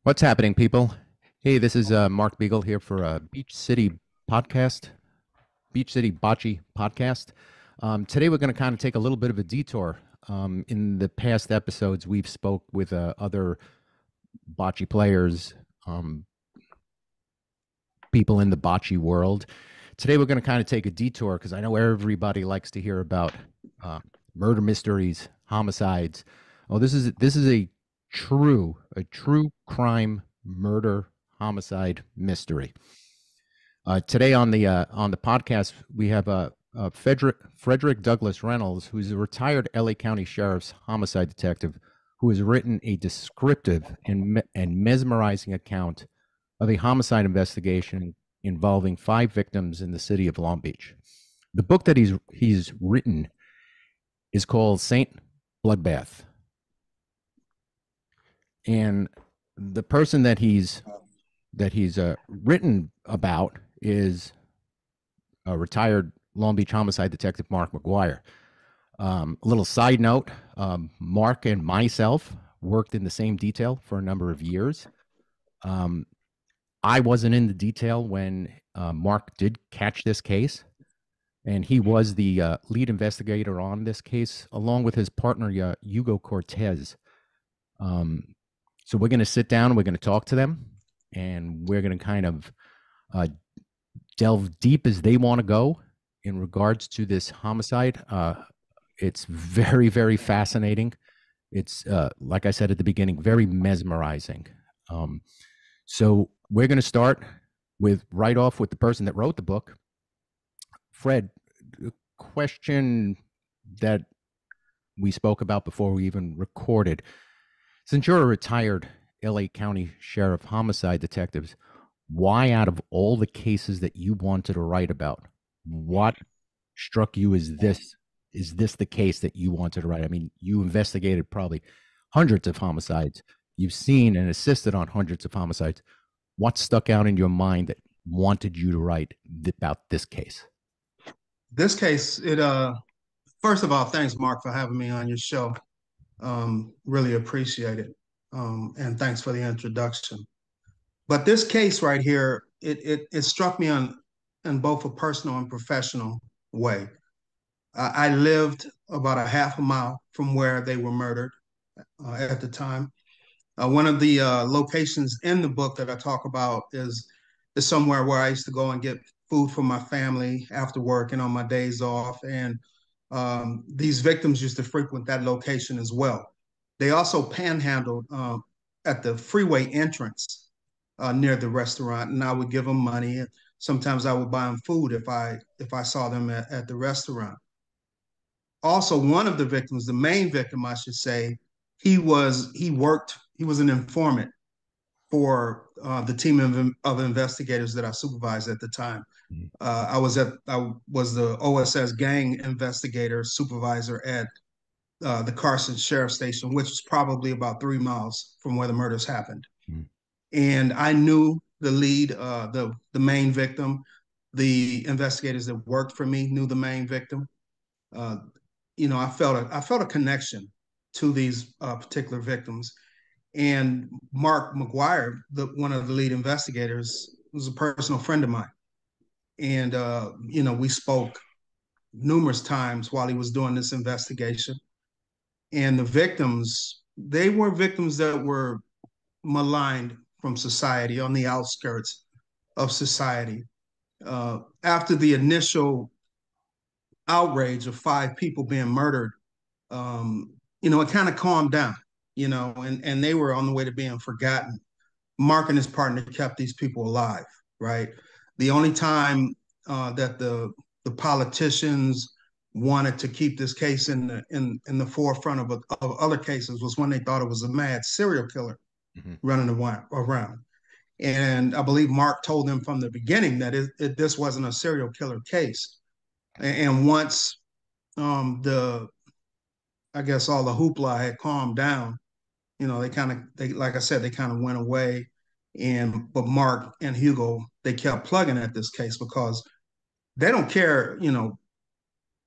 What's happening, people? Hey, this is Mark Beagle here for Beach City Podcast, Beach City Bocce Podcast. Today, we're going to kind of take a little bit of a detour. In the past episodes, we've spoke with other bocce players, um, people in the bocce world. Today, we're going to kind of take a detour because I know everybody likes to hear about uh, murder mysteries, homicides. Oh, this is a true crime murder homicide mystery. Today on the podcast we have Frederick Douglass Reynolds, who's a retired LA County Sheriff's homicide detective, who has written a descriptive and mesmerizing account of a homicide investigation involving 5 victims in the city of Long Beach. The book that he's written is called Saint Bloodbath, and the person that he's written about is a retired Long Beach homicide detective, Mark McGuire. A little side note: Mark and myself worked in the same detail for a number of years. Um, I wasn't in the detail when Mark did catch this case, and he was the lead investigator on this case, along with his partner, Hugo Cortez. Um, so we're going to sit down, we're going to talk to them, and we're going to kind of uh, delve deep as they want to go in regards to this homicide. It's very, very fascinating. It's, like I said at the beginning, very mesmerizing. Um, so we're going to start with right off with the person that wrote the book. Fred, the question that we spoke about before we even recorded. Since you're a retired LA County Sheriff homicide detectives, why, out of all the cases that you wanted to write about, what struck you as this? Is this the case that you wanted to write? I mean, you investigated probably hundreds of homicides. You've seen and assisted on hundreds of homicides. What stuck out in your mind that wanted you to write about this case? This case, first of all, thanks, Mark, for having me on your show. Really appreciate it. And thanks for the introduction. But this case right here, it struck me on in both a personal and professional way. I lived about a half a mile from where they were murdered at the time. One of the locations in the book that I talk about is somewhere where I used to go and get food for my family after work and on my days off. And these victims used to frequent that location as well. They also panhandled at the freeway entrance near the restaurant, and I would give them money. Sometimes I would buy them food if I saw them at the restaurant. Also, one of the victims, the main victim, I should say, he was an informant for the team of investigators that I supervised at the time. Mhm. I was the OSS gang investigator supervisor at the Carson Sheriff Station, which is probably about 3 miles from where the murders happened. Mhm. And I knew the lead, the main victim. The investigators that worked for me knew the main victim. Uh, I felt a connection to these particular victims. And Mark McGuire, one of the lead investigators, was a personal friend of mine. And we spoke numerous times while he was doing this investigation. And the victims, they were victims that were maligned from society, on the outskirts of society. After the initial outrage of 5 people being murdered, it kind of calmed down, and they were on the way to being forgotten. Mark and his partner kept these people alive, right? The only time that the politicians wanted to keep this case in the forefront of other cases was when they thought it was a mad serial killer Mhm. running around. And I believe Mark told them from the beginning that this wasn't a serial killer case. And once the I guess all the hoopla had calmed down, they like I said, they kind of went away. But Mark and Hugo, they kept plugging at this case because they don't care,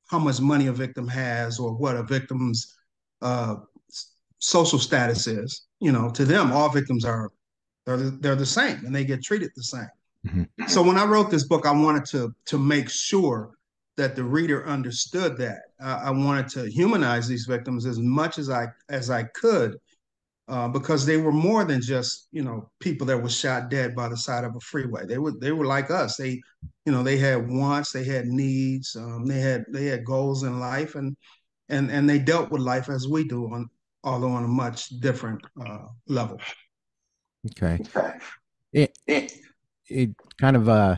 how much money a victim has or what a victim's uh, social status is. To them, all victims are they're the same and they get treated the same. Mhm. So when I wrote this book, I wanted to make sure that the reader understood that. I wanted to humanize these victims as much as I could, because they were more than just people that were shot dead by the side of a freeway. They were like us. They had wants, they had needs, they had goals in life, and they dealt with life as we do, although on a much different level. Okay. It it kind of uh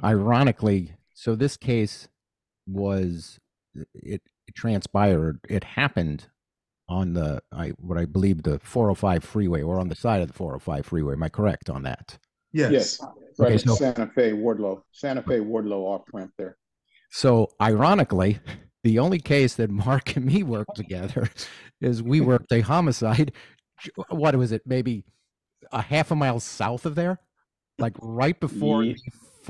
ironically, so this case was it transpired. It happened on the what I believe the 405 freeway, or on the side of the 405 freeway. Am I correct on that? Yes. Yes, right Okay, at so Santa Fe Wardlow off ramp there. ironically, the only case that Mark and me worked together is we worked a homicide. What was it? Maybe a half a mile south of there, like right before Ye-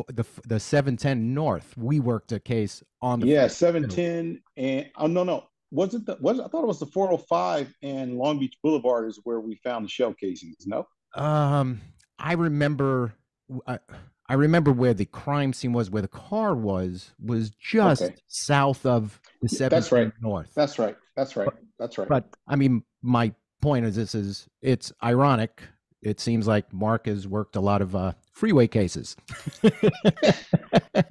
the 710 north. We worked a case on the Yeah, freeway. 710 and oh no. Was it I thought it was the 405 and Long Beach Boulevard is where we found the shell casings. No? Um, I remember, I, I remember where the crime scene was, where the car was just Okay. south of the That's right. 710 north. That's right. That's right. But, That's right. but I mean, my point is, it's ironic. It seems like Mark has worked a lot of freeway cases.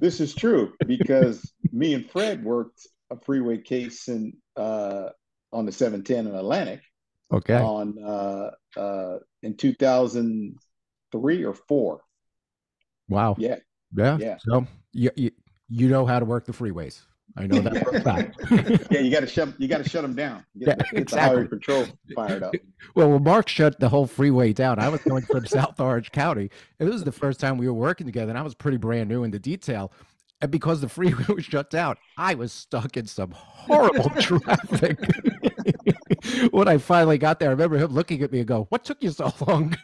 This is true because me and Fred worked a freeway case on the 710 in Atlantic Okay. on in 2003 or 4. Wow. Yeah. Yeah. Yeah. So you know how to work the freeways. I know that for a fact. Yeah, you got to shut them down. Yeah, Get the highway exactly. patrol fired up. Well, when Mark shut the whole freeway down, I was going from South Orange County. It was the first time we were working together, and I was pretty brand new in the detail. And because the freeway was shut down, I was stuck in some horrible traffic. When I finally got there, I remember him looking at me and go, "What took you so long?"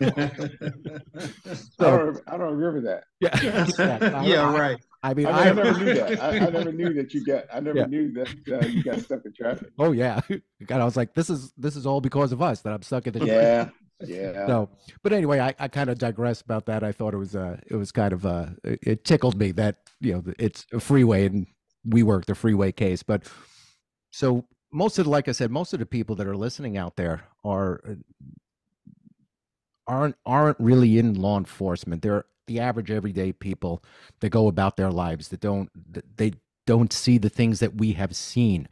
So, I don't remember that. yeah, Yeah, right. I mean, I never knew that. I never knew that you got. I never Yeah. knew that you got stuck in traffic. Oh yeah, God, I was like, this is all because of us that I'm stuck in the Yeah, yeah. So, but anyway, I kind of digress about that. I thought it was kind of it tickled me that it's a freeway and we work the freeway case. But so like I said, most of the people that are listening out there aren't really in law enforcement. They're the average everyday people that go about their lives they don't see the things that we have seen.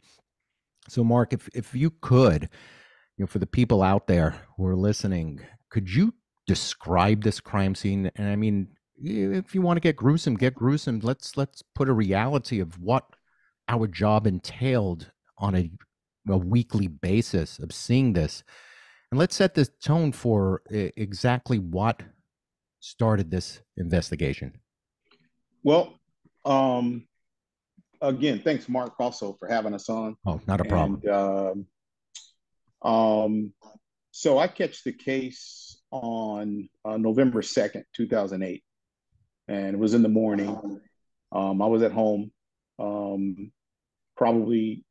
So, Mark, if you could, for the people out there who are listening, could you describe this crime scene? And I mean, if you want to get gruesome, get gruesome. Let's put a reality of what our job entailed on a weekly basis of seeing this, and let's set this tone for exactly what started this investigation. Well, um, again, thanks, Mark, also for having us on. Oh, not a problem. And um, so I catch the case on November 2nd, 2008, and it was in the morning. I was at home, probably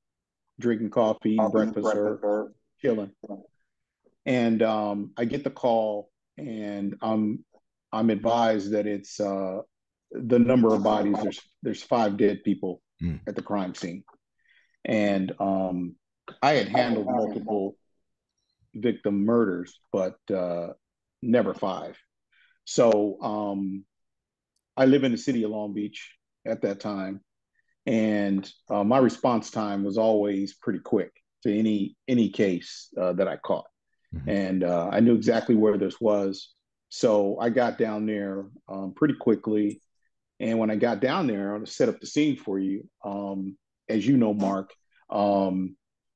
drinking coffee, eating breakfast, or chilling. And I get the call, and I'm advised that it's the number of bodies. There's 5 dead people at the crime scene, and I had handled multiple victim murders, but never 5. So I live in the city of Long Beach at that time, and my response time was always pretty quick to any case that I caught. Mhm. And I knew exactly where this was. So I got down there pretty quickly. And when I got down there, I'll set up the scene for you. As you know, Mark,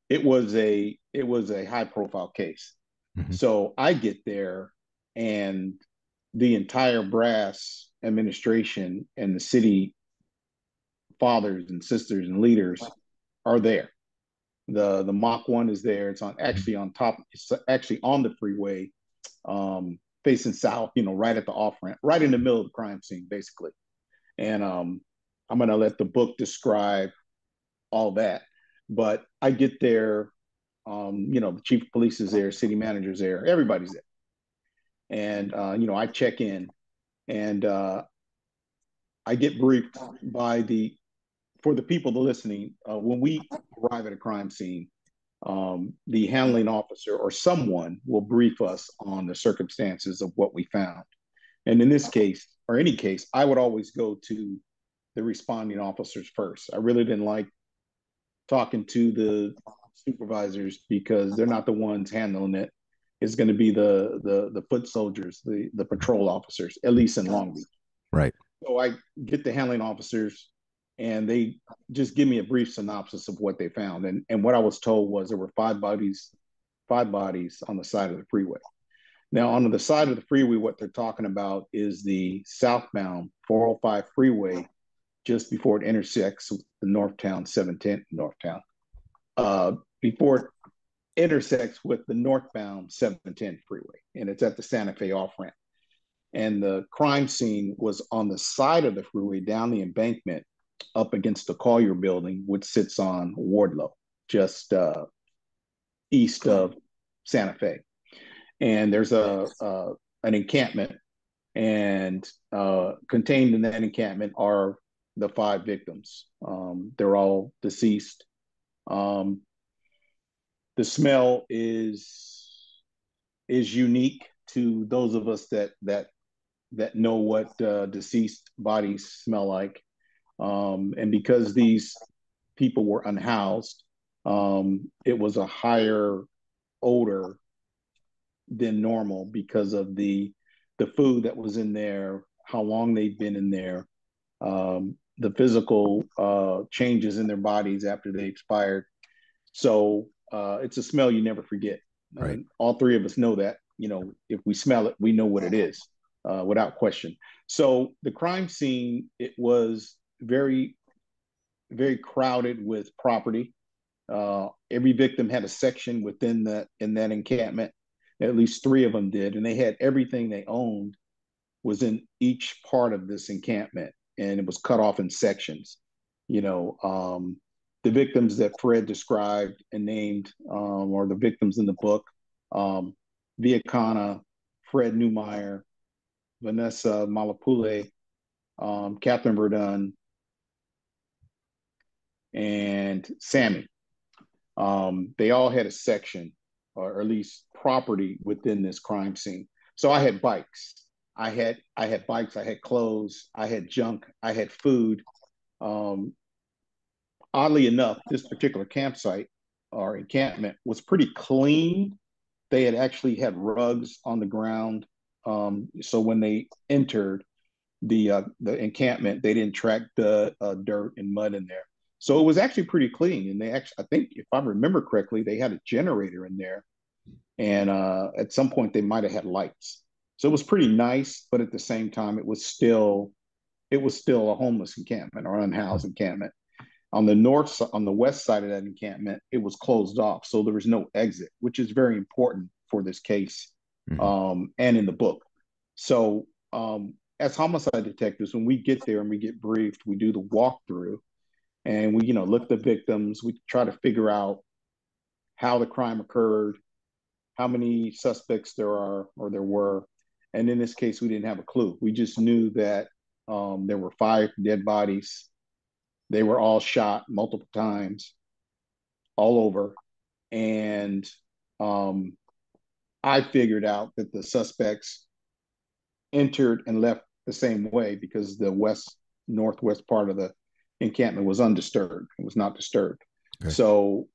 it was a high profile case. Mhm. So I get there, and the entire brass administration and the city fathers and sisters and leaders are there. The Mach 1 is there. It's actually on top. It's actually on the freeway, facing south. Right at the off ramp, right in the middle of the crime scene, basically. And I'm gonna let the book describe all that. But I get there. The chief of police is there, city manager's there, everybody's there. And I check in, and I get briefed by for the people listening, when we arrive at a crime scene, the handling officer or someone will brief us on the circumstances of what we found. And in this case, or any case, I would always go to the responding officers first. I really didn't like talking to the supervisors because they're not the ones handling it. It's going to be the foot soldiers, the patrol officers, at least in Long Beach. Right. So I get the handling officers, and they just give me a brief synopsis of what they found. And what I was told was there were five bodies on the side of the freeway. Now, on the side of the freeway, what they're talking about is the southbound 405 freeway just before it intersects with the Northtown 710 before it intersects with the northbound 710 freeway, and it's at the Santa Fe off ramp. And the crime scene was on the side of the freeway down the embankment up against the Collier building, which sits on Wardlow, just east of Santa Fe. And there's an encampment, and contained in that encampment are the five victims. They're all deceased. The smell is unique to those of us that know what deceased bodies smell like. And because these people were unhoused, it was a higher odor than normal because of the food that was in there, how long they've been in there, the physical changes in their bodies after they expired. So it's a smell you never forget. Right. All three of us know that. If we smell it, we know what it is, without question. So the crime scene, it was very, very crowded with property. Every victim had a section in that encampment. At least three of them did, and they had everything they owned was in each part of this encampment, and it was cut off in sections. The victims that Fred described and named, or the victims in the book, Viacana, Fred Newmeyer, Vanessa Malapule, Catherine Verdun, and Sammy. They all had a section, or at least property, within this crime scene. So I had bikes. I had bikes. I had clothes. I had junk. I had food. Oddly enough, this particular campsite or encampment was pretty clean. They had actually had rugs on the ground. So when they entered the encampment, they didn't track the dirt and mud in there. So it was actually pretty clean. And they actually, I think, if I remember correctly, they had a generator in there. And at some point, they might have had lights. So it was pretty nice, but at the same time, it was still a homeless encampment or unhoused encampment. On the west side of that encampment, it was closed off, so there was no exit, which is very important for this case, and in the book. So, as homicide detectives, when we get there and we get briefed, we do the walkthrough, and we, look at the victims. We try to figure out how the crime occurred, how many suspects there are or there were, and in this case, we didn't have a clue. We just knew that there were 5 dead bodies. They were all shot multiple times, all over. And I figured out that the suspects entered and left the same way because the northwest part of the encampment was undisturbed. It was not disturbed. Okay. So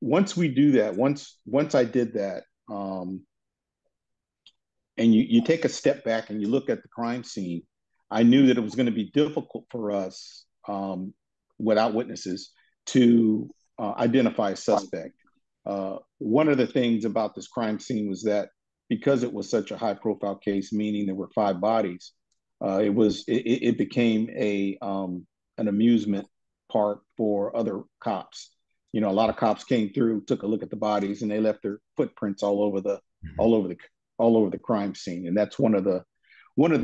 once we do that, once I did that, and you take a step back and you look at the crime scene, I knew that it was going to be difficult for us, without witnesses, to identify a suspect. One of the things about this crime scene was that because it was such a high-profile case, meaning there were 5 bodies, it became an amusement park for other cops. A lot of cops came through, took a look at the bodies, and they left their footprints all over the crime scene. And that's one of the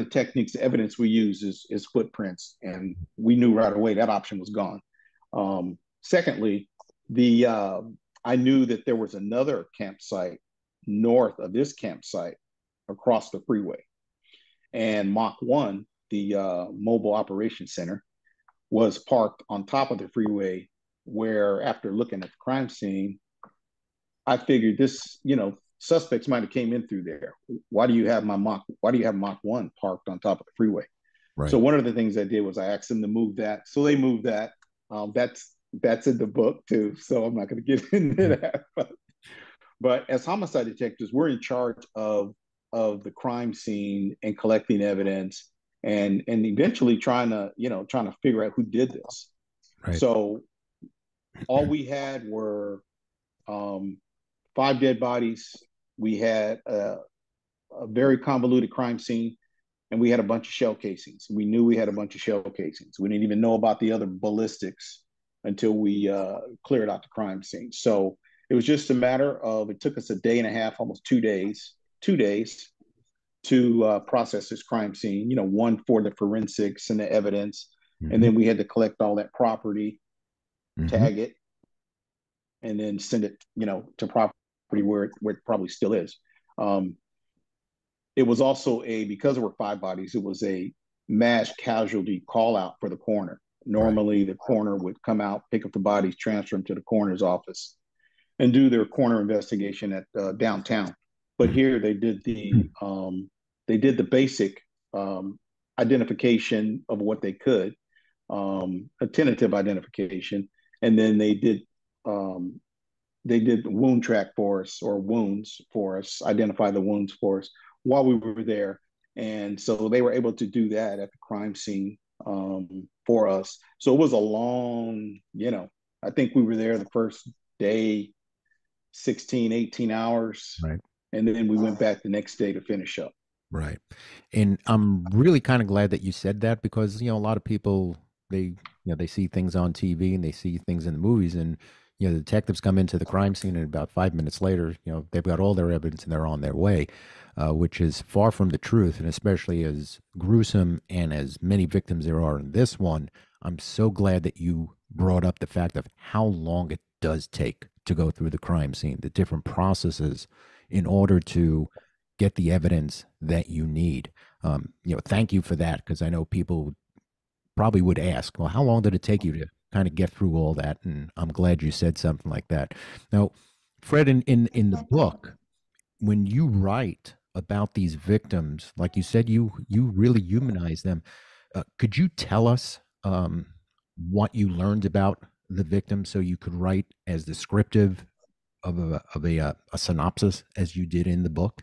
techniques, the evidence we use is footprints, and we knew right away that option was gone. Secondly, I knew that there was another campsite north of this campsite across the freeway. And Mach 1, the mobile operations center, was parked on top of the freeway, where after looking at the crime scene, I figured this, suspects might have came in through there. Why do you have Mach 1 parked on top of the freeway? Right. So one of the things I did was I asked them to move that. So they moved that. That's in the book too. So I'm not going to get into that. But as homicide detectives, we're in charge of the crime scene and collecting evidence and eventually trying to figure out who did this. Right. So all we had were 5 dead bodies. We had a very convoluted crime scene, and we had a bunch of shell casings. We knew we had a bunch of shell casings. We didn't even know about the other ballistics until we cleared out the crime scene. So it was just a matter of, it took us a day and a half, almost 2 days to process this crime scene, one for the forensics and the evidence. Mm-hmm. And then we had to collect all that property, mm-hmm. tag it, and then send it, to property where it probably still is. It was also because there were 5 bodies, it was a mass casualty call out for the coroner. Normally, right. The coroner would come out, pick up the bodies, transfer them to the coroner's office, and do their coroner investigation at downtown. But here they did the basic identification of what they could, a tentative identification, and then they did wound track for us, or wounds for us, identify the wounds for us while we were there. And so they were able to do that at the crime scene for us. So it was a long, I think we were there the first day, 16, 18 hours. Right. And then we went back the next day to finish up. Right. And I'm really kind of glad that you said that, because, a lot of people, they see things on TV and they see things in the movies, and, the detectives come into the crime scene and about 5 minutes later, they've got all their evidence and they're on their way, which is far from the truth. And especially as gruesome and as many victims there are in this one, I'm so glad that you brought up the fact of how long it does take to go through the crime scene, the different processes in order to get the evidence that you need. Thank you for that, because I know people probably would ask, well, how long did it take you to kind of get through all that? And I'm glad you said something like that. Now, Fred, in the book, when you write about these victims, like you said, you really humanize them. Could you tell us what you learned about the victims so you could write as descriptive of a synopsis as you did in the book?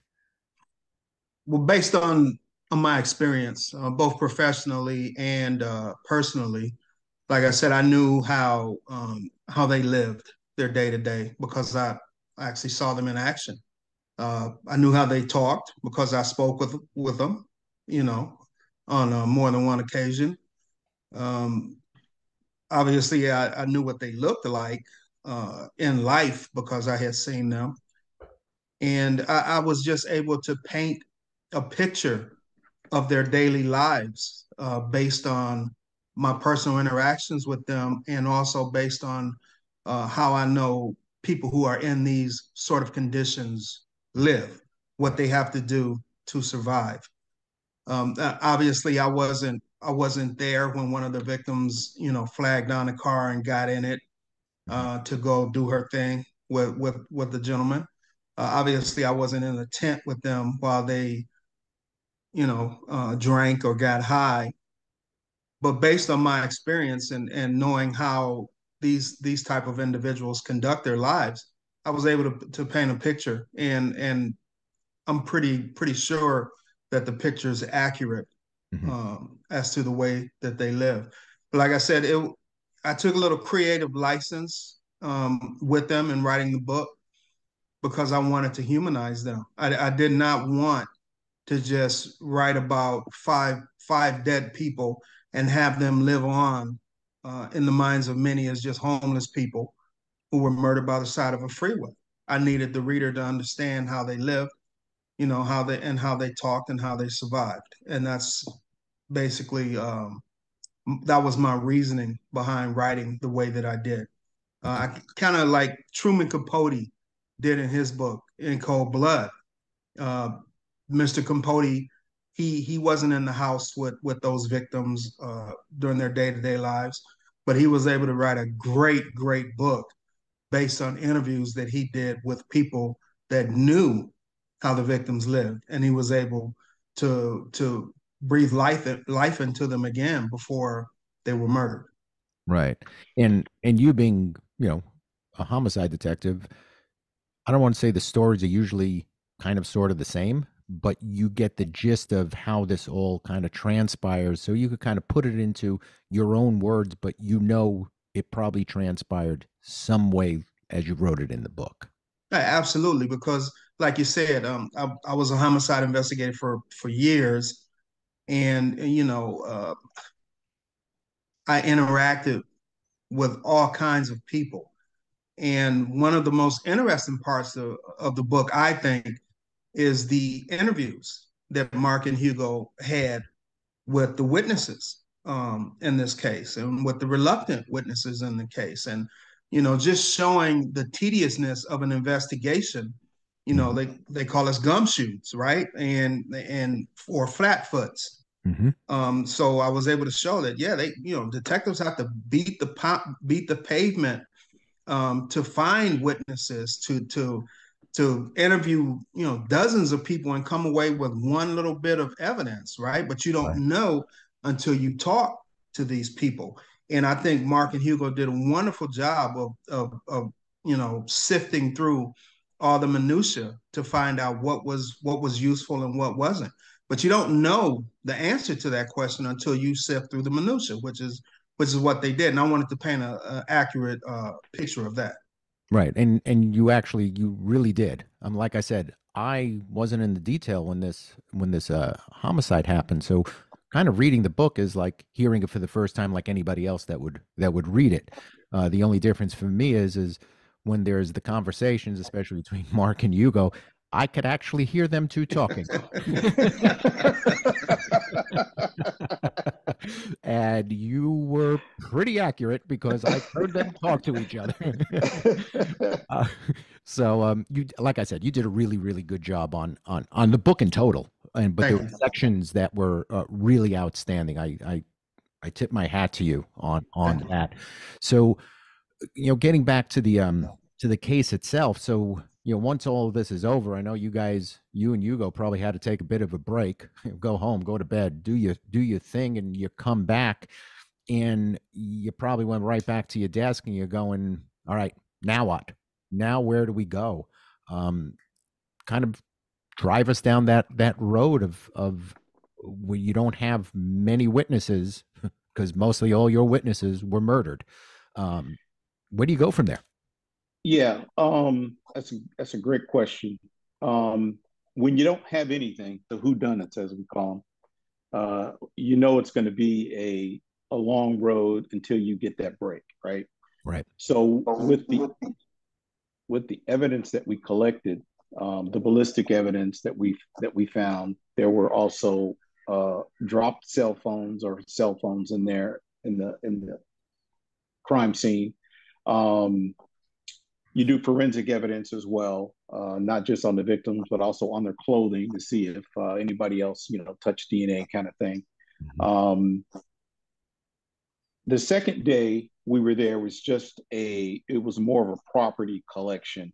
Well, based on my experience, both professionally and personally, like I said, I knew how they lived their day to day, because I actually saw them in action. I knew how they talked because I spoke with them, on more than one occasion. Obviously, I knew what they looked like in life because I had seen them. And I was just able to paint a picture of their daily lives based on my personal interactions with them, and also based on how I know people who are in these sort of conditions live, what they have to do to survive. Obviously, I wasn't there when one of the victims, flagged down a car and got in it to go do her thing with the gentleman. Obviously, I wasn't in a tent with them while they, drank or got high. But based on my experience and knowing how these type of individuals conduct their lives, I was able to paint a picture, and I'm pretty sure that the picture is accurate as to the way that they live. But like I said, I took a little creative license with them in writing the book, because I wanted to humanize them. I did not want to just write about five dead people and have them live on in the minds of many as just homeless people who were murdered by the side of a freeway. I needed the reader to understand how they lived, how they talked and how they survived. And that's basically, that was my reasoning behind writing the way that I did. I kind of like Truman Capote did in his book, In Cold Blood. Mr. Capote, he wasn't in the house with those victims during their day-to-day lives, but he was able to write a great book based on interviews that he did with people that knew how the victims lived, and he was able to breathe life into them again before they were murdered. Right. And you being, a homicide detective, I don't want to say the stories are usually kind of sort of the same, but you get the gist of how this all kind of transpires. So you could kind of put it into your own words, but it probably transpired some way as you wrote it in the book. Yeah, absolutely, because like you said, I was a homicide investigator for years, and I interacted with all kinds of people. And one of the most interesting parts of the book, I think, is the interviews that Mark and Hugo had with the witnesses in this case, and with the reluctant witnesses in the case, and just showing the tediousness of an investigation. Mhm. They call us gumshoes, right? And or flatfoots. Mhm. So I was able to show that, yeah, detectives have to beat the pavement to find witnesses, to interview dozens of people and come away with one little bit of evidence, right? But you don't Right. know until you talk to these people. And I think Mark and Hugo did a wonderful job of sifting through all the minutia to find out what was useful and what wasn't. But you don't know the answer to that question until you sift through the minutia, which is what they did. And I wanted to paint a accurate picture of that. Right. And you really did. Like I said, I wasn't in the detail when this homicide happened. So kind of reading the book is like hearing it for the first time, like anybody else that would read it. The only difference for me is when there's the conversations, especially between Mark and Hugo, I could actually hear them two talking. And you were pretty accurate because I heard them talk to each other. uh, you, like I said, you did a really good job on the book in total, but there Thank were you. sections that were really outstanding. I tip my hat to you on Thank you. that. So getting back to the case itself. So once all of this is over, I know you and Hugo probably had to take a bit of a break, go home, go to bed, do your thing, and you come back, and you probably went right back to your desk, and you're going, all right, now what? Now where do we go? Um, Kind of drive us down that road of where you don't have many witnesses because mostly all your witnesses were murdered. Um, where do you go from there? Yeah, that's a great question. When you don't have anything, the whodunits, as we call them, it's going to be a long road until you get that break, right? Right. So with the evidence that we collected, the ballistic evidence that we found, there were also dropped cell phones or cell phones in there in the crime scene. Um, you do forensic evidence as well, not just on the victims, but also on their clothing to see if anybody else, touched DNA kind of thing. Mhm. Um, the second day we were there it was more of a property collection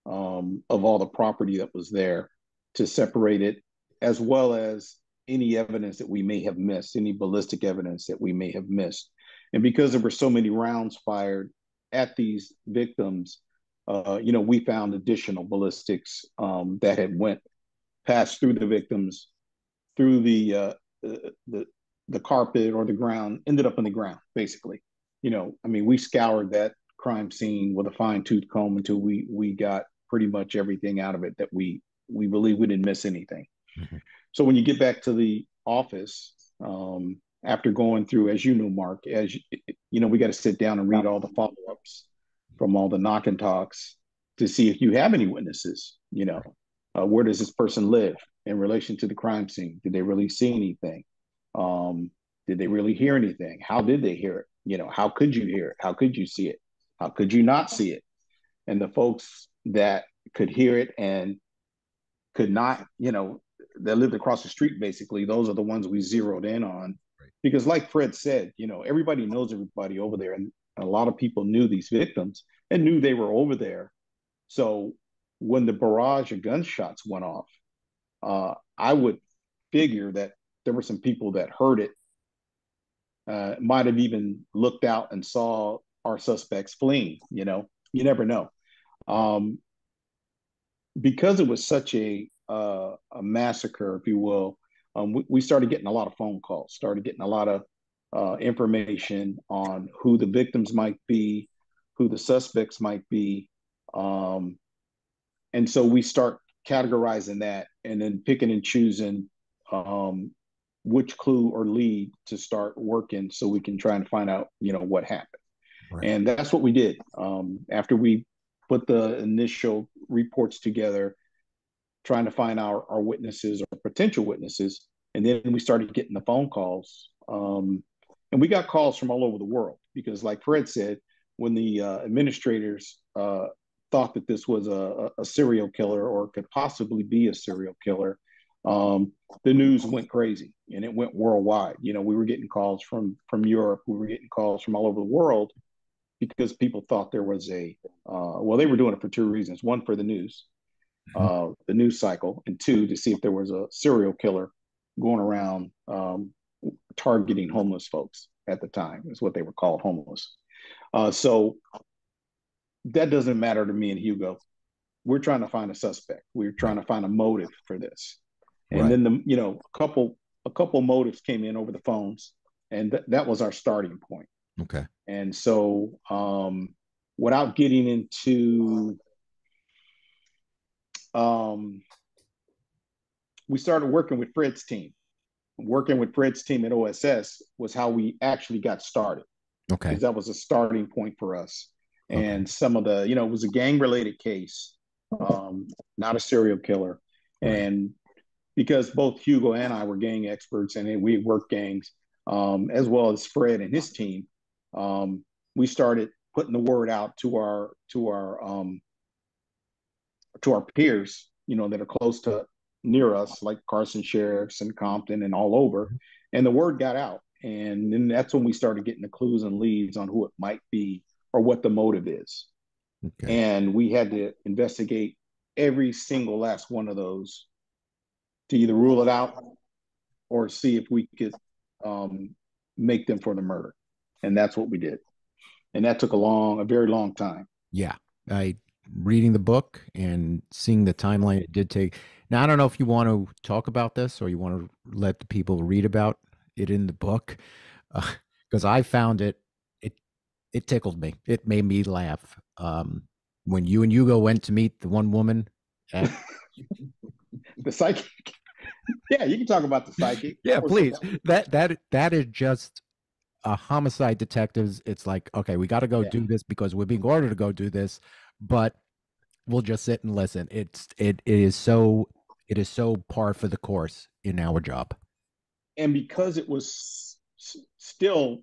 of all the property that was there to separate it, as well as any evidence that we may have missed, any ballistic evidence that we may have missed. And because there were so many rounds fired at these victims, we found additional ballistics that had went passed through the victims, through the carpet or the ground, ended up in the ground, basically. We scoured that crime scene with a fine tooth comb until we got pretty much everything out of it that we believe we didn't miss anything. Mhm. So when you get back to the office, after going through, as you know, Mark, we got to sit down and read all the follow-ups from all the knock and talks to see if you have any witnesses. Where does this person live in relation to the crime scene? Did they really see anything? Did they really hear anything? How did they hear it? How could you hear it? How could you see it? How could you not see it? And the folks that could hear it and could not, that lived across the street, basically, those are the ones we zeroed in on. Right. Because like Fred said, everybody knows everybody over there. And a lot of people knew these victims and knew they were over there. So when the barrage of gunshots went off, I would figure that there were some people that heard it, might have even looked out and saw our suspects fleeing. You never know. Because it was such a massacre, if you will, we started getting a lot of phone calls, started getting a lot of information on who the victims might be, who the suspects might be. And so we start categorizing that and then picking and choosing which clue or lead to start working so we can try and find out, what happened. Right. And that's what we did. After we put the initial reports together, trying to find our witnesses or potential witnesses. And then we started getting the phone calls. And we got calls from all over the world because, like Fred said, when the administrators thought that this was a serial killer or could possibly be a serial killer, the news went crazy and it went worldwide. We were getting calls from Europe. We were getting calls from all over the world because people thought there was they were doing it for two reasons. One, for the news, the news cycle, and two, to see if there was a serial killer going around targeting homeless folks at the time, is what they were called, homeless. So that doesn't matter to me and Hugo. We're trying to find a suspect. We're trying to find a motive for this. And Right. then a couple motives came in over the phones, and that was our starting point. Okay. And so, without getting into, we started working with Fred's team. Working with Fred's team at OSS was how we actually got started. Okay. Because that was a starting point for us. And Okay. some of the, it was a gang-related case, not a serial killer. Right. And because both Hugo and I were gang experts and we worked gangs, as well as Fred and his team, we started putting the word out to our peers, that are close to near us, like Carson Sheriffs and Compton and all over. And the word got out. And then that's when we started getting the clues and leads on who it might be or what the motive is. Okay. And we had to investigate every single last one of those to either rule it out or see if we could make them for the murder. And that's what we did. And that took a very long time. Yeah. Reading the book and seeing the timeline it did take. Now, I don't know if you want to talk about this or you want to let the people read about it in the book, because I found it tickled me. It made me laugh. When you and Hugo went to meet the one woman at the psychic. Yeah, you can talk about the psychic. Yeah, please. That is just a homicide detectives. It's like, okay, we got to go do this because we're being ordered to go do this, but we'll just sit and listen. It is so par for the course in our job. And because it was still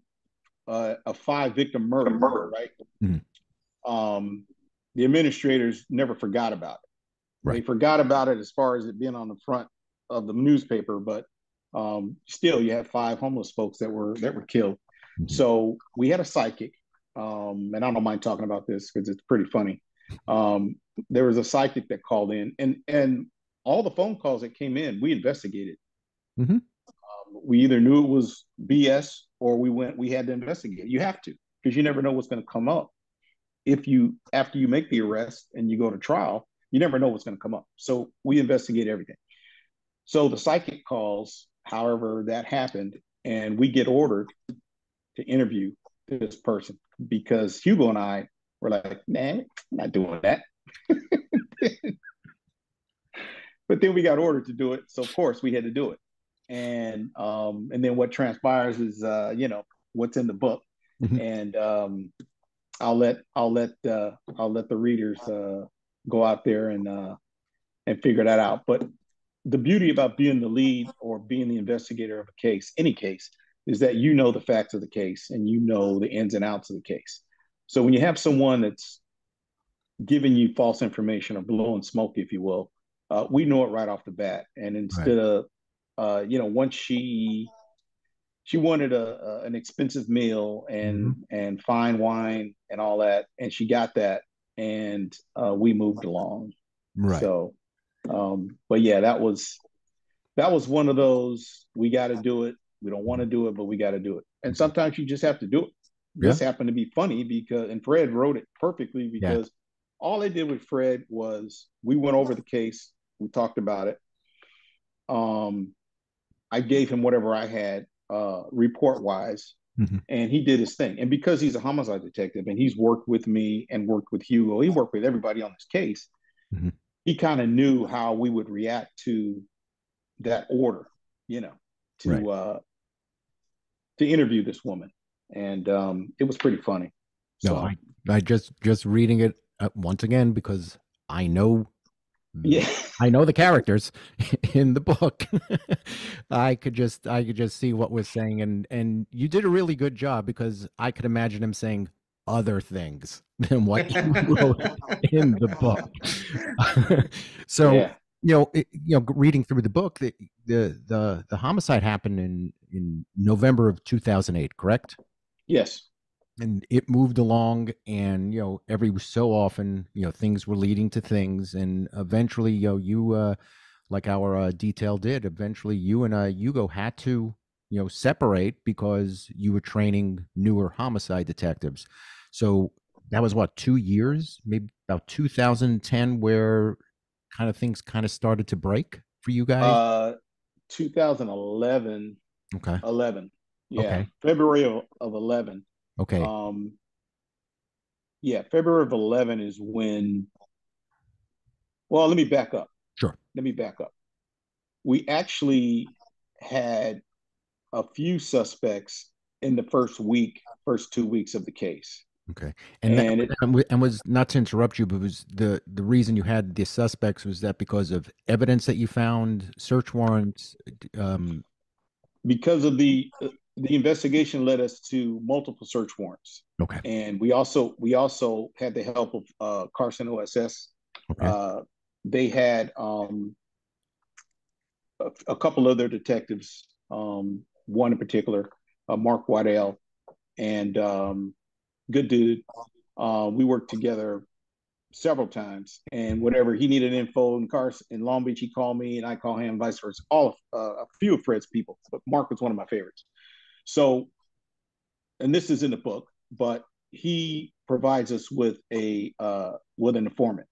a 5-victim murder, right? Mm-hmm. The administrators never forgot about it. Right. They forgot about it as far as it being on the front of the newspaper, but still, you had 5 homeless folks that were killed. Mm-hmm. So we had a psychic, and I don't mind talking about this because it's pretty funny. There was a psychic that called in, and all the phone calls that came in, we investigated. Mm-hmm. We either knew it was BS or we had to investigate. You have to, because you never know what's going to come up. After you make the arrest and you go to trial, you never know what's going to come up. So we investigate everything. So the psychic calls, however that happened, and we get ordered to interview this person because Hugo and I were like, nah, I'm not doing that. But then we got ordered to do it. So of course we had to do it. And then what transpires is, what's in the book. Mm-hmm. And I'll let the readers go out there and figure that out. But the beauty about being the lead or being the investigator of a case, any case, is that you know the facts of the case and you know the ins and outs of the case. So when you have someone that's giving you false information or blowing smoke, if you will, We know it right off the bat. And Right. instead of, once she wanted an expensive meal Hmm. and fine wine and all that, and she got that, and we moved along. Right. So, but yeah, that was one of those, we got to do it. We don't want to do it, but we got to do it. And Okay. sometimes you just have to do it. Yeah. This happened to be funny because, and Fred wrote it perfectly Yeah. because all I did with Fred was we went over the case, we talked about it. Um, I gave him whatever I had report wise, Hmm. and he did his thing. And because he's a homicide detective and he's worked with me and worked with Hugo, he worked with everybody on this case. Hmm. He kind of knew how we would react to that order, you know, Right. to interview this woman, and it was pretty funny. No, So I just reading it once again because I know yeah, I know the characters in the book. I could just see what was saying, and you did a really good job because I could imagine him saying other things than what you wrote in the book. So yeah, reading through the book, the homicide happened in November of 2008, correct? yes. And it moved along, and every so often things were leading to things, and eventually you like our detail did, eventually you and Hugo had to separate because you were training newer homicide detectives. So that was what, 2 years, maybe about 2010, where kind of things kind of started to break for you guys. Uh, 2011, Okay. 11, yeah, Okay. February of 11. Okay. Um, yeah, February of 11 is when. Well, let me back up. Sure. Let me back up. We actually had a few suspects in the first 2 weeks of the case, Okay. And that, and it and was, not to interrupt you, but was the reason you had the suspects, was that because of evidence that you found, search warrants? Um, because of the investigation led us to multiple search warrants, okay. and we also had the help of Carson OSS. Okay. Uh, they had a couple other detectives, one in particular, Mark McGuire, and good dude. We worked together several times, and whatever he needed info in Carson in Long Beach, he called me, and I call him, vice versa. All of a few of Fred's people, but Mark was one of my favorites. So, and this is in the book, but he provides us with an informant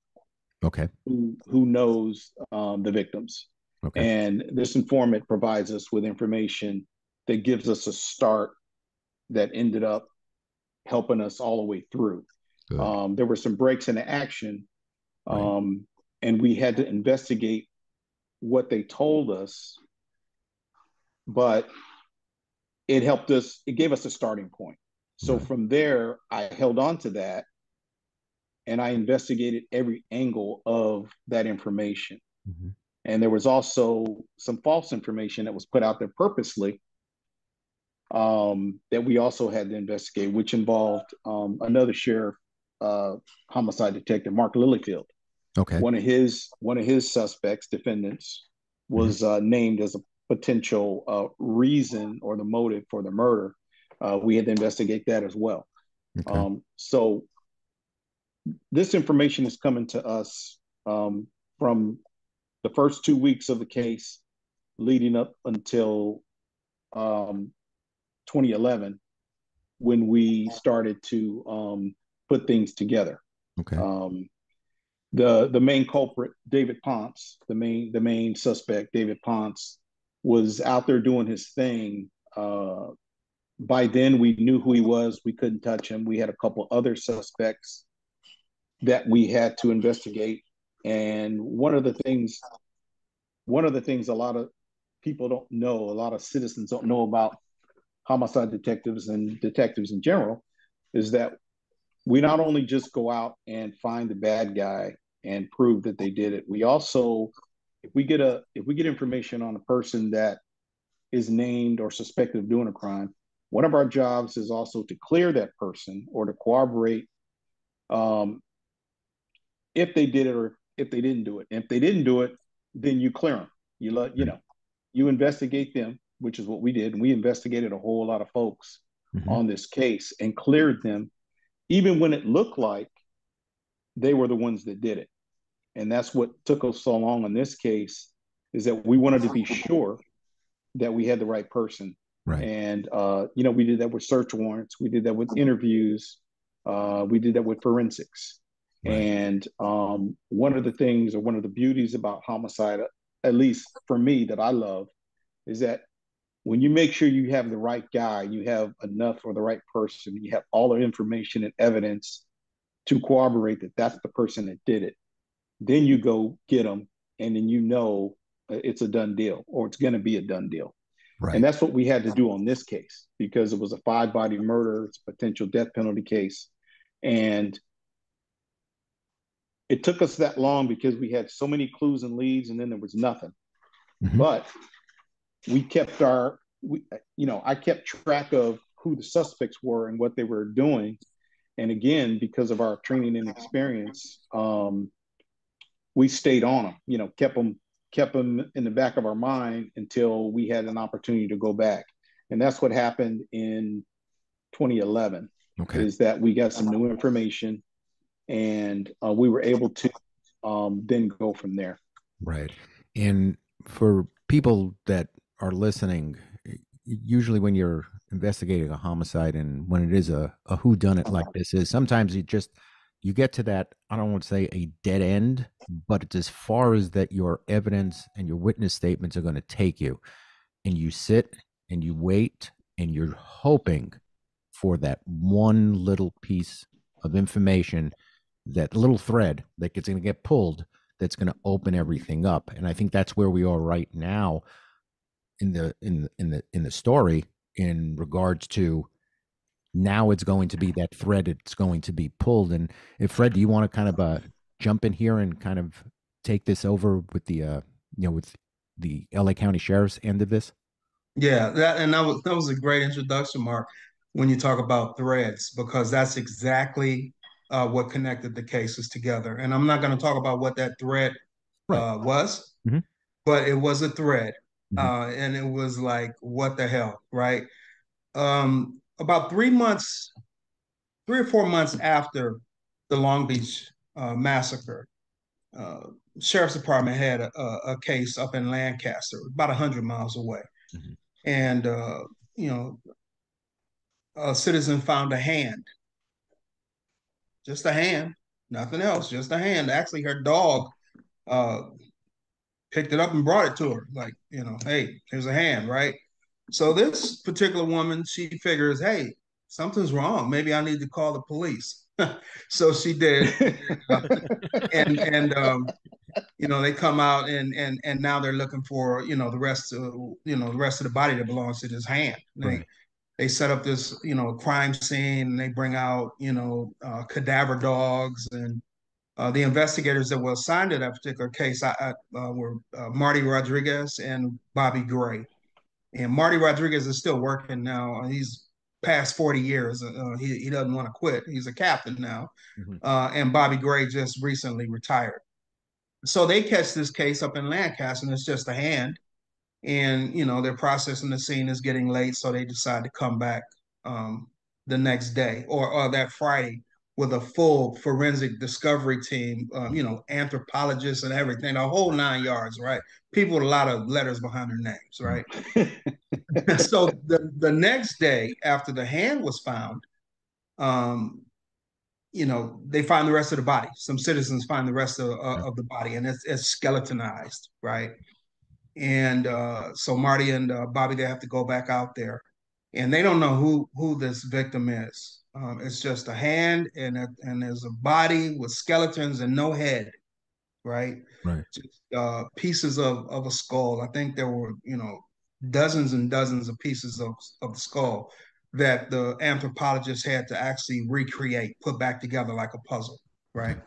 Okay. who knows the victims, Okay. and this informant provides us with information that gives us a start that ended up helping us all the way through. Good. There were some breaks in the action, Right. and we had to investigate what they told us, but it helped us. It gave us a starting point. So Right. from there, I held on to that and I investigated every angle of that information. Hmm. And there was also some false information that was put out there purposely, that we also had to investigate, which involved another sheriff, homicide detective, Mark Lilyfield. Okay. One of his suspects, defendants, Hmm. was named as a potential reason or the motive for the murder. We had to investigate that as well. Okay. So this information is coming to us from the first 2 weeks of the case leading up until um, 2011, when we started to put things together. Okay. Um, the main culprit, David Ponce, the main suspect, David Ponce, was out there doing his thing. By then, we knew who he was. We couldn't touch him. We had a couple other suspects that we had to investigate. And one of the things a lot of people don't know, a lot of citizens don't know about homicide detectives and detectives in general, is that we not only just go out and find the bad guy and prove that they did it. We also, if we get information on a person that is named or suspected of doing a crime, one of our jobs is also to clear that person or to corroborate um, if they did it or if they didn't do it. And if they didn't do it, then you clear them. You let, you Right. know, you investigate them, which is what we did. And we investigated a whole lot of folks Mm-hmm. on this case and cleared them, even when it looked like they were the ones that did it. And that's what took us so long in this case, is that we wanted to be sure that we had the right person. Right. And we did that with search warrants, we did that with interviews, we did that with forensics. Right. And one of the things, or one of the beauties about homicide, at least for me, that I love, is that when you make sure you have the right guy, you have enough, or the right person, you have all the information and evidence to corroborate that that's the person that did it. Then you go get them, and then it's a done deal, or it's going to be a done deal. And Right. that's what we had to do on this case, because it was a 5-body murder, it's a potential death penalty case. And it took us that long because we had so many clues and leads, and then there was nothing. Mm-hmm. But we kept I kept track of who the suspects were and what they were doing. And again, because of our training and experience, we stayed on them, kept them in the back of our mind until we had an opportunity to go back. And that's what happened in 2011, Okay. is that we got some new information, and we were able to then go from there. Right. And for people that are listening, usually when you're investigating a homicide, and when it is a whodunit like this is, sometimes you get to that, I don't want to say a dead end, but it's as far as that your evidence and your witness statements are going to take you. And you sit and you wait, and you're hoping for that one little piece of information, that little thread that gets going to get pulled, that's going to open everything up. And I think that's where we are right now in the story, in regards to, now it's going to be that thread, it's going to be pulled. And if Fred, do you want to kind of jump in here and kind of take this over with the with the LA County Sheriff's end of this? Yeah, that was a great introduction, Mark, when you talk about threads, because that's exactly what connected the cases together. And I'm not going to talk about what that thread Right. was, Mm-hmm. but it was a thread, Mm-hmm. and it was like, what the hell, right? About 3 or 4 months after the Long Beach massacre, uh, sheriff's department had a case up in Lancaster, about 100 miles away, Mm-hmm. and you know, a citizen found a hand, just a hand, nothing else, just a hand. Actually, her dog uh, picked it up and brought it to her, like, hey, here's a hand, right? So this particular woman, she figures, hey, something's wrong. Maybe I need to call the police. So she did, and they come out, and now they're looking for the rest of the body that belongs to this hand. Right. They set up this crime scene, and they bring out cadaver dogs, and the investigators that were assigned to that particular case were Marty Rodriguez and Bobby Gray. And Marty Rodriguez is still working now. He's past 40 years. He doesn't want to quit. He's a captain now. Mm-hmm. And Bobby Gray just recently retired. So they catch this case up in Lancaster, and it's just a hand. And they're processing the scene. Is getting late, so they decide to come back um, the next day, or that Friday, with a full forensic discovery team. Anthropologists and everything, the whole 9 yards, right? People with a lot of letters behind their names, right? So the next day after the hand was found, um, they find the rest of the body. Some citizens find the rest of the body, and it's skeletonized, right? And so Marty and Bobby, they have to go back out there, and they don't know who this victim is. It's just a hand, and there's a body with skeletons and no head, right? Right. Just pieces of a skull. I think there were dozens and dozens of pieces of the skull that the anthropologists had to actually recreate, put back together like a puzzle, right? Okay.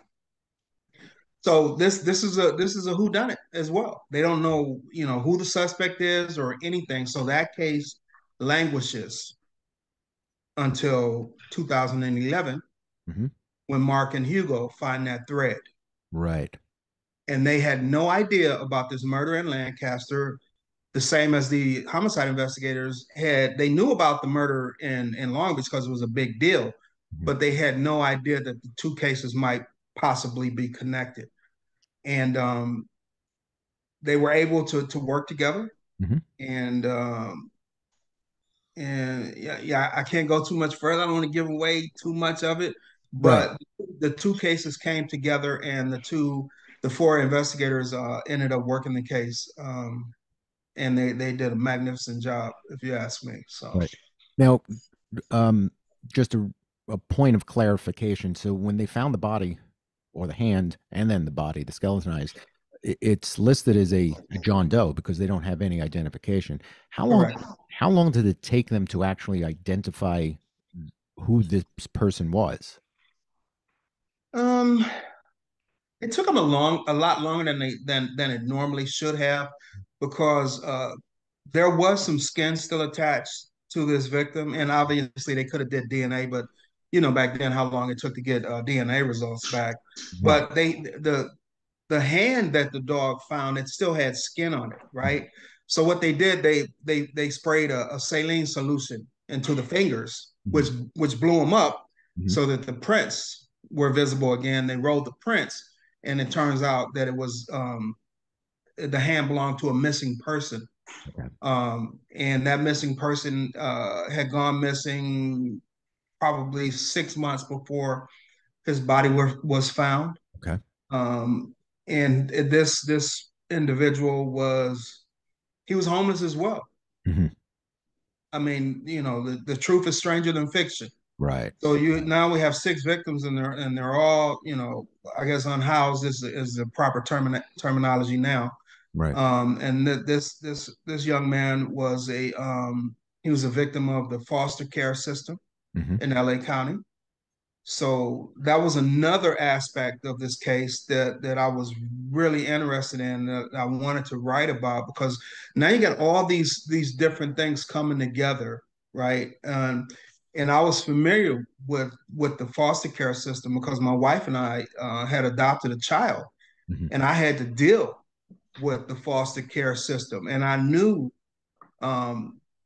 So this is a whodunit as well. They don't know who the suspect is or anything. So that case languishes until 2011, Mm-hmm. when Mark and Hugo find that thread. Right. and they had no idea about this murder in Lancaster. The same as the homicide investigators had, they knew about the murder in Long Beach because it was a big deal, Mhm. but they had no idea that the two cases might possibly be connected. And they were able to work together. Mhm. And yeah, I can't go too much further. I don't want to give away too much of it, Right. but the two cases came together, and the four investigators ended up working the case, and they did a magnificent job, if you ask me. So, Right. Now, um, just a point of clarification. So when they found the body or the hand and then the body, the skeletonized, it's listed as a John Doe because they don't have any identification. How long correct. how long did it take them to actually identify who this person was? Um, it took them a lot longer than it normally should have, because there was some skin still attached to this victim, and obviously they could have did DNA, but back then how long it took to get DNA results back. Right. But the hand that the dog found, it still had skin on it, right? So what they did, they sprayed a saline solution into the fingers, Mhm. which blew them up, Mhm. so that the prints were visible again. They rolled the prints, and it turns out that it was the hand belonged to a missing person, Okay. and that missing person had gone missing probably 6 months before his body was found. Okay. um, and this individual he was homeless as well. Mhm. I mean, the truth is stranger than fiction. Right. So now we have six victims, and they're all, I guess unhoused is the proper terminology now. Right. And this young man he was a victim of the foster care system Mhm. in LA County. So that was another aspect of this case that I was really interested in, that I wanted to write about, because now you got all these different things coming together, right? And I was familiar with the foster care system because my wife and I had adopted a child, Mhm. and I had to deal with the foster care system, and I knew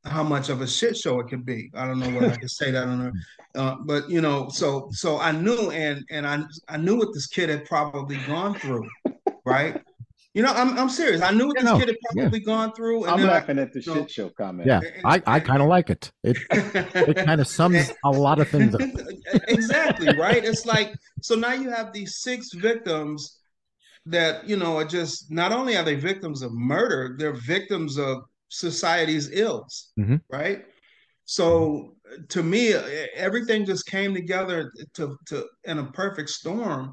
how much of a shit show it could be. I don't know what I could say that on there, but so I knew, and I knew what this kid had probably gone through, right? I'm serious. I knew what Yeah. this No. kid had Yeah. probably gone through, and I'm then laughing at the you know, shit show comment. Yeah. I kind of like it. It kind of sums a lot of things up. exactly right. It's like, so now you have these six victims that are just, not only are they victims of murder, they're victims of society's ills, Mhm. right? Mhm. So to me, everything just came together to in a perfect storm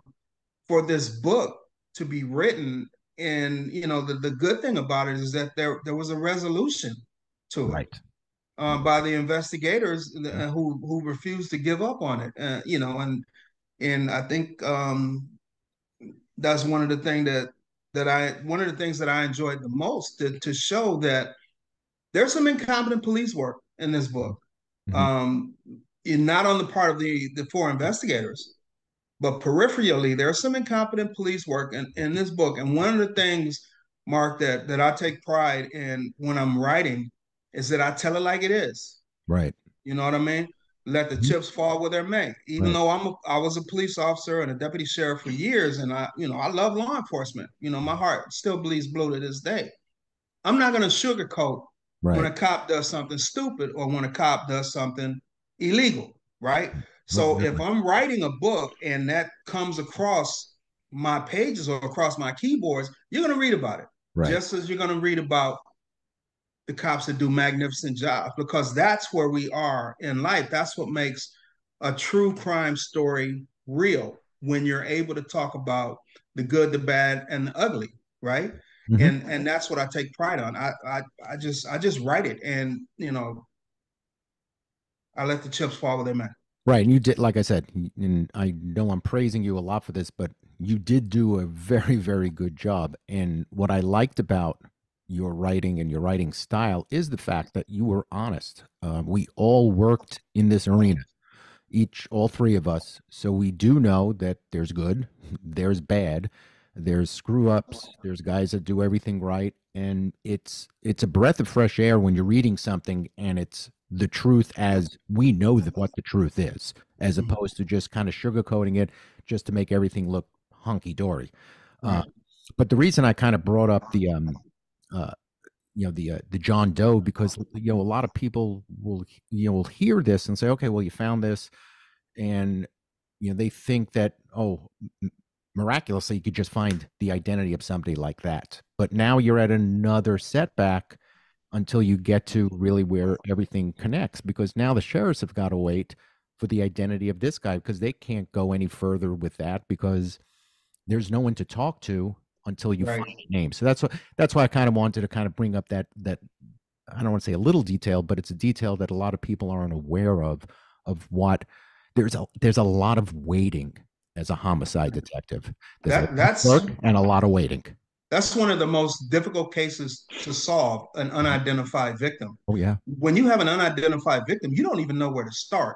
for this book to be written. And the good thing about it is that there was a resolution to it, Right. by the investigators, Mhm. who refused to give up on it. And I think that's one of the things that I enjoyed the most, to show that there's some incompetent police work in this book. Mhm. Um, not on the part of the four investigators, but peripherally, there's some incompetent police work in this book. And one of the things, Mark, that I take pride in when I'm writing is that I tell it like it is. Right. You know what I mean? Let the Mhm. chips fall where they're may. Even Right. though I was a police officer and a deputy sheriff for years, and I love law enforcement. My heart still bleeds blue to this day. I'm not going to sugarcoat when Right. a cop does something stupid or when a cop does something illegal, right? So if Exactly. I'm writing a book and that comes across my pages or across my keyboards, you're going to read about it, Right. just as you're going to read about the cops that do magnificent jobs, because that's where we are in life. That's what makes a true crime story real, when you're able to talk about the good, the bad, and the ugly, right? Mhm. And that's what I take pride on. I just write it, and I let the chips fall where they're at. Right. And you did, like I said, and I know I'm praising you a lot for this, but you did do a very, very good job. And what I liked about your writing and your writing style is the fact that you were honest. We all worked in this arena, all three of us. So we do know that there's good, there's bad, There's screw ups. There's guys that do everything right, and it's a breath of fresh air when you're reading something and it's the truth as we know what the truth is, as opposed to just kind of sugarcoating it just to make everything look hunky dory. Uh, Right. but the reason I kind of brought up uh, the John Doe, because a lot of people will hear this and say, okay, well, you found this, and they think that, oh, miraculously you could just find the identity of somebody like that, but now you're at another setback until you get to really where everything connects, because now the sheriffs have got to wait for the identity of this guy, because they can't go any further with that, because there's no one to talk to until you Right. find a name. So that's why I kind of wanted to kind of bring up that I don't want to say a little detail, but it's a detail that a lot of people aren't aware of what there's a lot of waiting as a homicide detective. There's a lot That of that's work and a lot of waiting. That's one of the most difficult cases to solve, an unidentified victim. Oh yeah. When you have an unidentified victim, you don't even know where to start.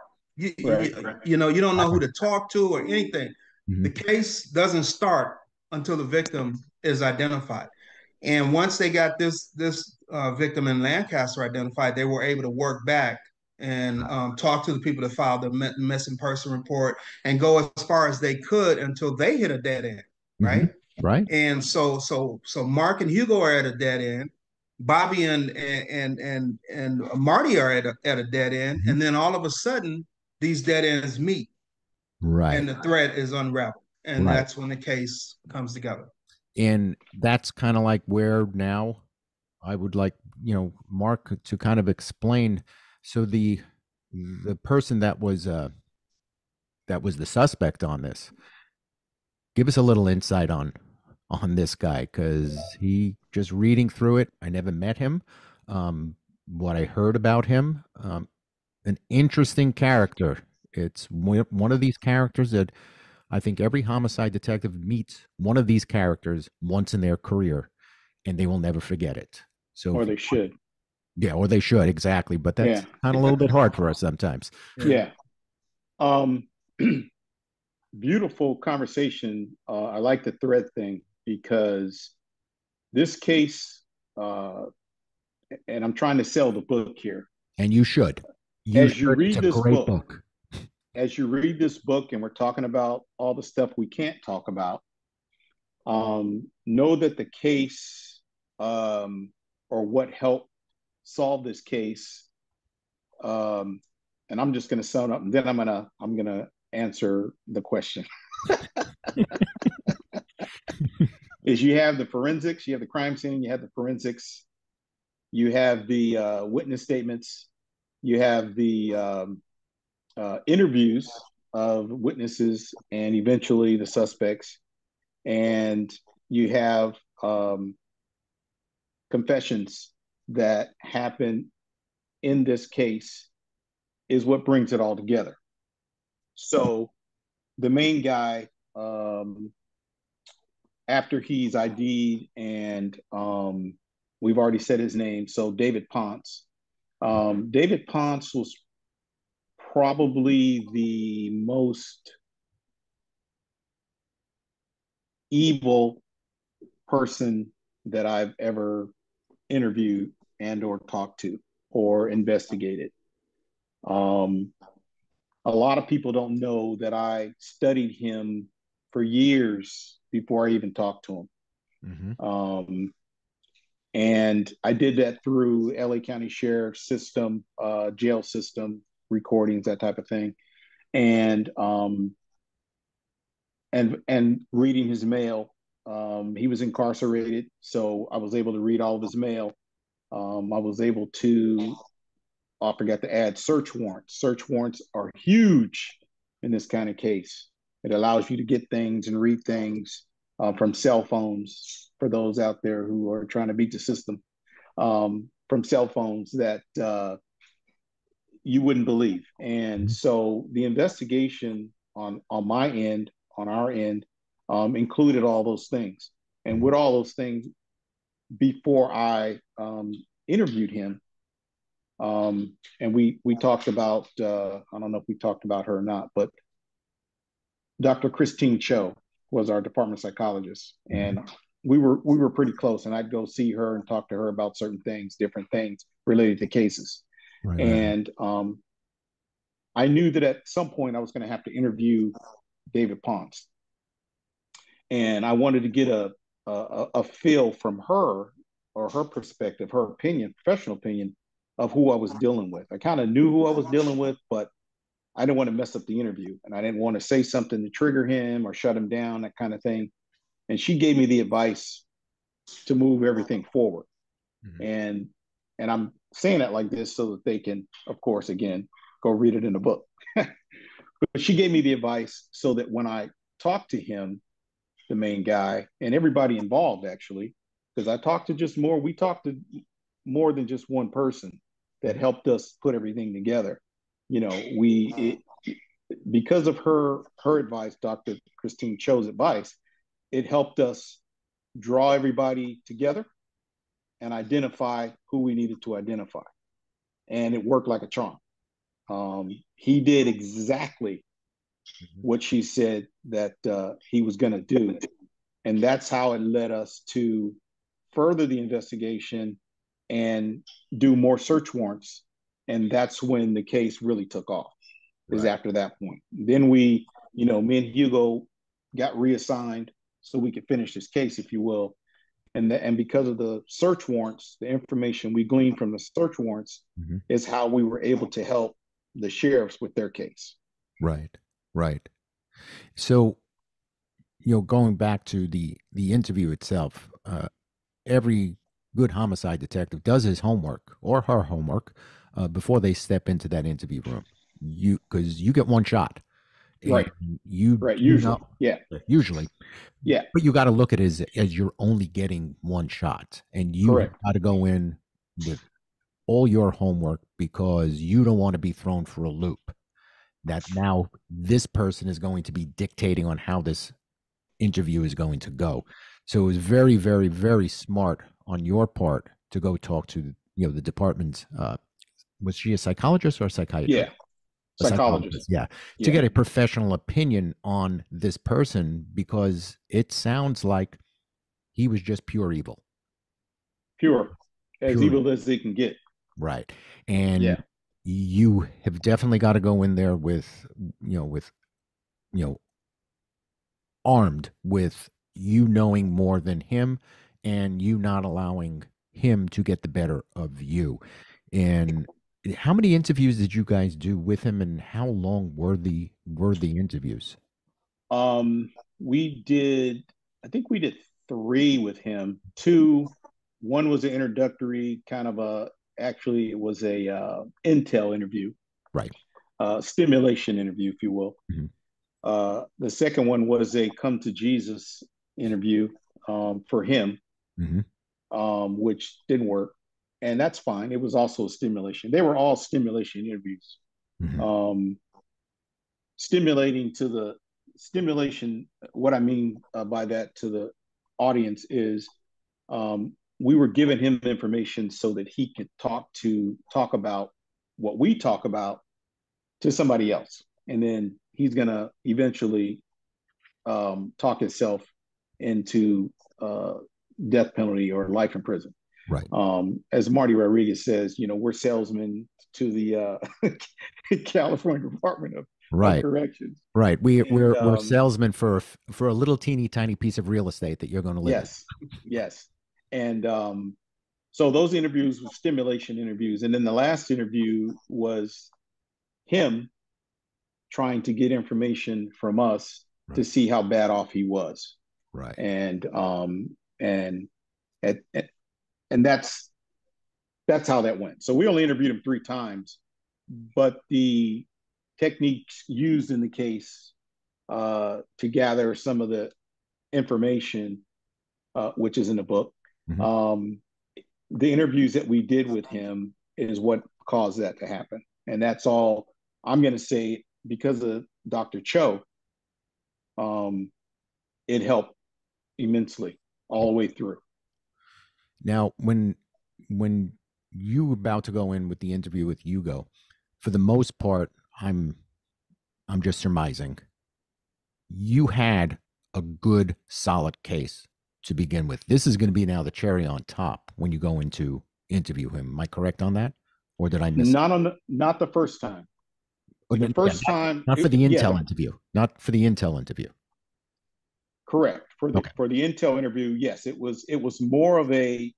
Right. You don't know who to talk to or anything. The Mhm. case doesn't start until the victim is identified. And once they got this victim in Lancaster identified, they were able to work back and talk to the people that filed the missing person report and go as far as they could until they hit a dead end, Mhm. right? Right. And so Mark and Hugo are at a dead end. Bobby and Marty are at a dead end, Mhm. and then all of a sudden these dead ends meet, Right. and the thread is unraveled, and Right. that's when the case comes together. And that's kind of like where now I would like, Mark to kind of explain. So the person that was the suspect on this, give us a little insight on this guy, because he, just reading through it, I never met him. What I heard about him, an interesting character. It's one of these characters that I think every homicide detective meets one of these characters once in their career, and they will never forget it. So Or if you they should. yeah, or they should, exactly. But Yeah. that's kind of a little bit hard for us sometimes. Yeah. Yeah. Um, Beautiful conversation. I like the thread thing because this case, uh, and I'm trying to sell the book here. And you should. You As you should. It's read a this great book, book. as you read this book, and we're talking about all the stuff we can't talk about, know that the case, or what helped solve this case, um, and I'm just going to sum up, and then I'm gonna answer the question. Is you have the forensics, you have the crime scene, you have the forensics, you have the witness statements, you have the interviews of witnesses and eventually the suspects, and you have confessions that happen in this case, is what brings it all together. So the main guy, after he's ID'd and we've already said his name, so David Ponce. David Ponce was probably the most evil person that I've ever interviewed and or talked to or investigated. Um, a lot of people don't know that I studied him for years before I even talked to him. Hmm. And I did that through LA County Sheriff's system, jail system, recordings, that type of thing. And reading his mail. He was incarcerated, so I was able to read all of his mail. I was able to, I forgot to add search warrants. Search warrants are huge in this kind of case. It allows you to get things and read things from cell phones, for those out there who are trying to beat the system, from cell phones that you wouldn't believe. And so the investigation on my end, on our end, included all those things. And with all those things, before I interviewed him, and we talked about, I don't know if we talked about her or not, but Dr. Christine Cho. was our department psychologist, and we were pretty close. And I'd go see her and talk to her about certain things, different things related to cases. Right. And I knew that at some point I was going to have to interview David Ponce, and I wanted to get a feel from her, or her perspective, her opinion, professional opinion, of who I was dealing with. I kind of knew who I was dealing with, but I didn't want to mess up the interview, and I didn't want to say something to trigger him or shut him down, that kind of thing. And she gave me the advice to move everything forward. And I'm saying that like this so that they can, of course, again, go read it in the book. But she gave me the advice so that when I talked to him, the main guy, and everybody involved, actually, because we talked to more than just one person that helped us put everything together. You know, because of her advice, Dr. Christine Cho's advice, it helped us draw everybody together and identify who we needed to identify. And it worked like a charm. He did exactly what she said that he was going to do. And that's how it led us to further the investigation and do more search warrants. And that's when the case really took off, is after that point. Then me and Hugo got reassigned so we could finish this case, if you will. And because of the search warrants, the information we gleaned from the search warrants is how we were able to help the sheriffs with their case. Right. So, going back to the interview itself, every good homicide detective does his homework or her homework before they step into that interview room. Because you get one shot. Right. Usually. Usually. Yeah. But you got to look at it as you're only getting one shot, and you got to go in with all your homework because you don't want to be thrown for a loop. That now this person is going to be dictating on how this interview is going to go. So it was very, very, very smart on your part to go talk to the department's. Was she a psychologist or a psychiatrist? Yeah. Psychologist. Yeah. To get a professional opinion on this person, because it sounds like he was just pure evil. As evil as they can get. Right. And you have definitely got to go in there with armed with you knowing more than him and you not allowing him to get the better of you. And how many interviews did you guys do with him, and how long were the interviews? I think we did 3 with him. 2, one was an introductory kind of actually it was a intel interview. Right. Stimulation interview, if you will. The second one was a come to Jesus interview for him, which didn't work. And that's fine. It was also a stimulation. They were all stimulation interviews. Stimulation, what I mean by that to the audience is we were giving him information so that he could talk about what we talk about to somebody else. And then he's going to eventually talk himself into death penalty or life in prison. Right. As Marty Rodriguez says, we're salesmen to the California Department of Corrections. Right. We're salesmen for a little teeny tiny piece of real estate that you're going to live in. Yes. And so those interviews were stimulation interviews. And then the last interview was him trying to get information from us to see how bad off he was. Right. And that's how that went. So we only interviewed him 3 times, but the techniques used in the case to gather some of the information, which is in the book, the interviews that we did with him is what caused that to happen. And that's all I'm going to say, because of Dr. Cho, it helped immensely all the way through. Now, when you were about to go in with the interview with Hugo, for the most part, I'm just surmising, you had a good, solid case to begin with. This is going to be now the cherry on top when you go into interview him. Am I correct on that, or did I miss? Not the first time. Oh, The first time, not for the Intel interview. Not for the Intel interview. Correct. For the Okay. Intel interview, yes, it was more of a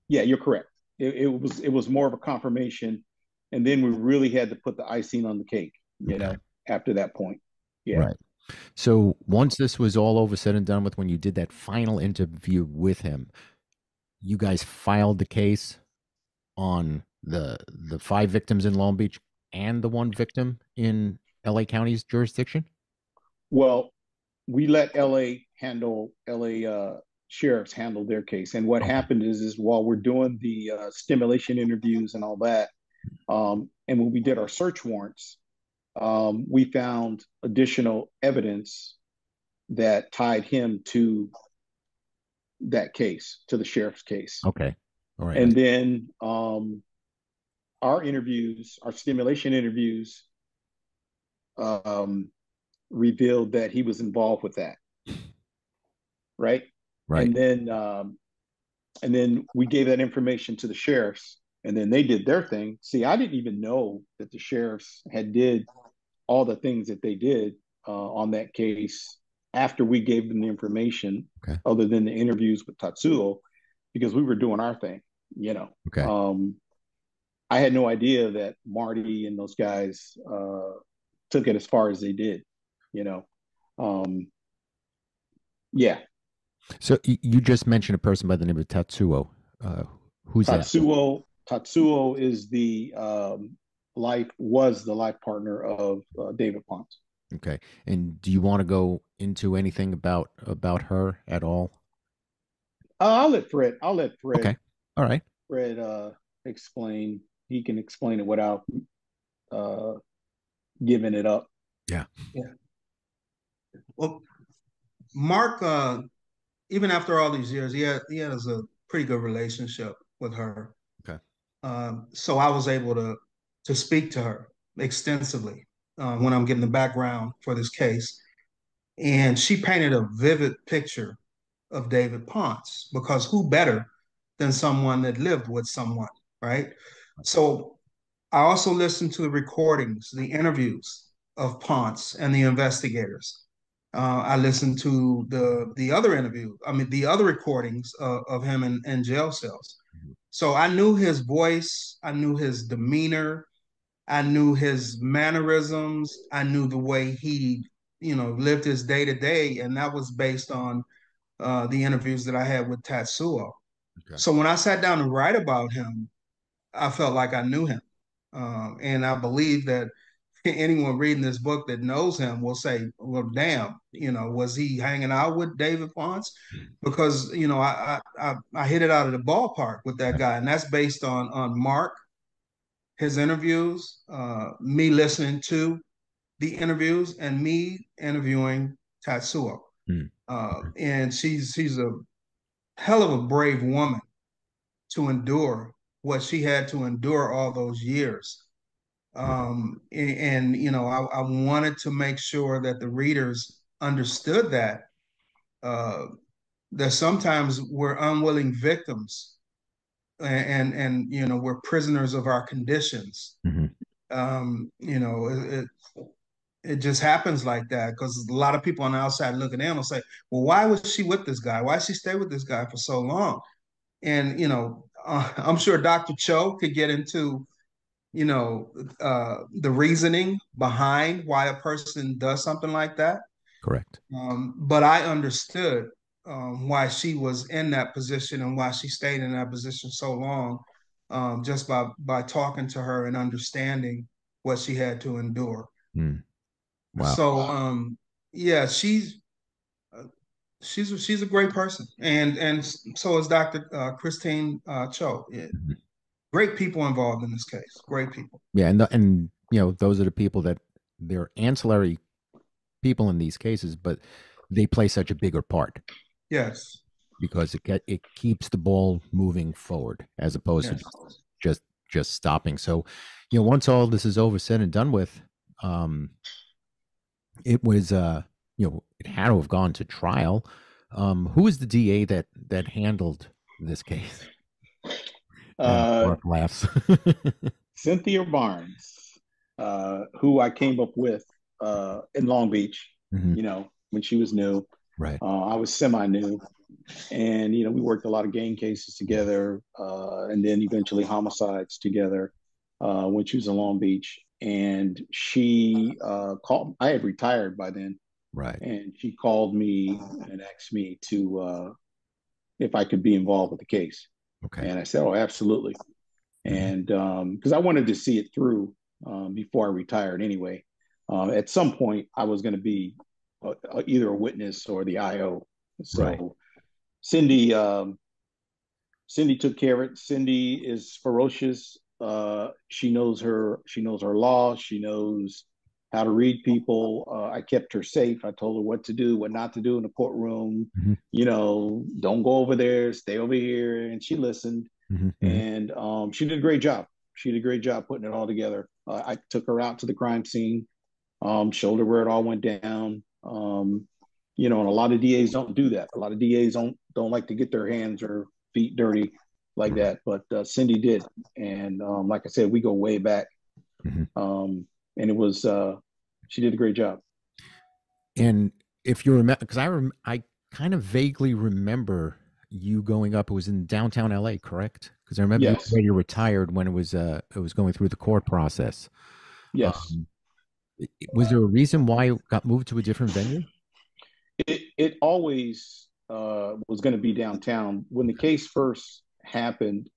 yeah, you're correct. It was more of a confirmation, and then we really had to put the icing on the cake, you know, after that point. Yeah. Right. So once this was all over, said and done with, when you did that final interview with him, you guys filed the case on the 5 victims in Long Beach and the 1 victim in LA County's jurisdiction? Well, we let LA sheriffs handle their case. And what happened is while we're doing the stimulation interviews and all that, and when we did our search warrants, we found additional evidence that tied him to that case, to the sheriff's case. Okay. All right. And then our stimulation interviews, revealed that he was involved with that. Right. And then we gave that information to the sheriffs, and then they did their thing. See, I didn't even know that the sheriffs had did all the things that they did on that case after we gave them the information, other than the interviews with Tatsuo, because we were doing our thing, you know. I had no idea that Marty and those guys took it as far as they did, you know. Yeah. So you just mentioned a person by the name of Tatsuo. Who's Tatsuo? That? Tatsuo is was the life partner of David Ponce. Okay. And do you want to go into anything about her at all? I'll let Fred. Okay. All right. Fred explain. He can explain it without giving it up. Yeah. Well, Mark, even after all these years, he has a pretty good relationship with her. Okay. So I was able to speak to her extensively when I'm getting the background for this case. And she painted a vivid picture of David Ponce, because who better than someone that lived with someone, right? So I also listened to the recordings, the interviews of Ponce and the investigators. I listened to the other interview, the other recordings of him in jail cells. So I knew his voice, I knew his demeanor, I knew his mannerisms, I knew the way he, lived his day to day, and that was based on the interviews that I had with Tatsuo. Okay. So when I sat down to write about him, I felt like I knew him, and I believe that anyone reading this book that knows him will say, well, damn, was he hanging out with David Ponce? Because, I hit it out of the ballpark with that guy. And that's based on Mark, his interviews, me listening to the interviews, and me interviewing Tatsuo. And she's a hell of a brave woman to endure what she had to endure all those years. And I wanted to make sure that the readers understood that sometimes we're unwilling victims, and we're prisoners of our conditions. It just happens like that, because a lot of people on the outside looking in will say, well, why was she with this guy? Why did she stay with this guy for so long? And I'm sure Dr. Cho could get into the reasoning behind why a person does something like that. Correct. But I understood why she was in that position and why she stayed in that position so long, just by talking to her and understanding what she had to endure. Wow. So yeah, she's a great person, and so is Dr. Christine Cho. Great people involved in this case. Great people. Yeah, and those are the people that they're ancillary people in these cases, but they play such a bigger part. Yes. Because it keeps the ball moving forward as opposed to just stopping. So, once all this is over, said and done with, it was it had to have gone to trial. Who was the DA that handled this case? Uh, Mark laughs. Cynthia Barnes, who I came up with in Long Beach, Hmm. when she was new. Right. I was semi-new, and we worked a lot of gang cases together, and then eventually homicides together when she was in Long Beach. And she called. I had retired by then, Right. and she called me and asked me to if I could be involved with the case. Okay. And I said, "Oh, absolutely." Mhm. And because I wanted to see it through before I retired anyway. At some point, I was going to be either a witness or the IO. Right. So Cindy, Cindy took care of it. Cindy is ferocious. She knows her law. She knows how to read people. I kept her safe. I told her what to do, what not to do in the courtroom. Hmm. Don't go over there, stay over here. And she listened, Hmm. Hmm. and she did a great job. She did a great job putting it all together. I took her out to the crime scene, showed her where it all went down. And a lot of DAs don't do that. A lot of DAs don't like to get their hands or feet dirty like that. But Cindy did, and like I said, we go way back. Hmm. Um, and it was she did a great job. And if you remember, because I kind of vaguely remember you going up. It was in downtown LA, correct? Because I remember you Yes, already retired when it was going through the court process. yes. Um, was there a reason why it got moved to a different venue? It always was going to be downtown when the case first happened,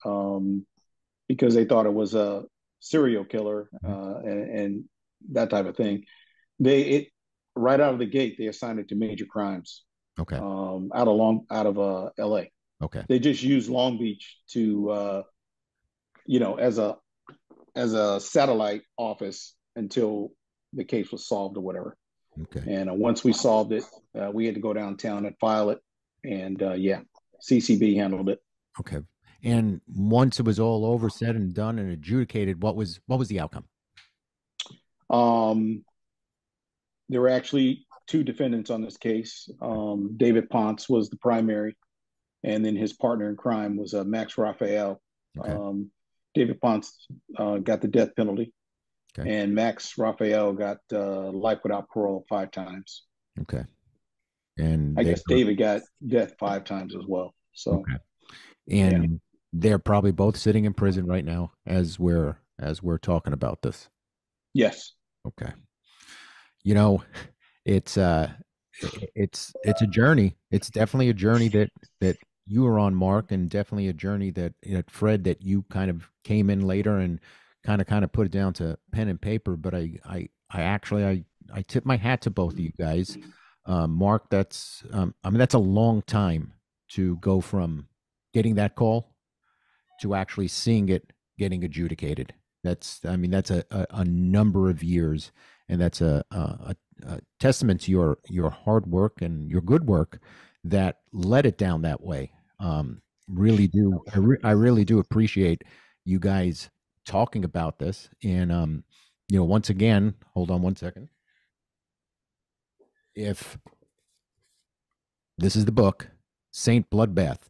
because they thought it was a serial killer Mhm. and that type of thing. It right out of the gate they assigned it to major crimes Okay. out of L.A. Okay. They just used Long Beach to as a satellite office until the case was solved or whatever. Okay. And once we solved it, we had to go downtown and file it. And yeah, CCB handled it. Okay. And once it was all over, said and done and adjudicated, what was the outcome? Um, there were actually two defendants on this case. David Ponce was the primary, and then his partner in crime was Max Raphael. Okay. Um, David Ponce got the death penalty, Okay. and Max Raphael got life without parole 5 times. Okay. And I they guess David got death 5 times as well. So okay. yeah, And they're probably both sitting in prison right now as we're talking about this. yes. Okay. You know, it's it's a journey. It's definitely a journey that you were on, Mark, and definitely a journey that Fred, that you kind of came in later and kind of put it down to pen and paper. But I actually I tip my hat to both of you guys. Mark, that's a long time to go from getting that call to actually seeing it getting adjudicated. That's a number of years, and that's a testament to your hard work and your good work that led it down that way. Really do I really do appreciate you guys talking about this. And once again, hold on one second. If this is the book, Saint Bloodbath.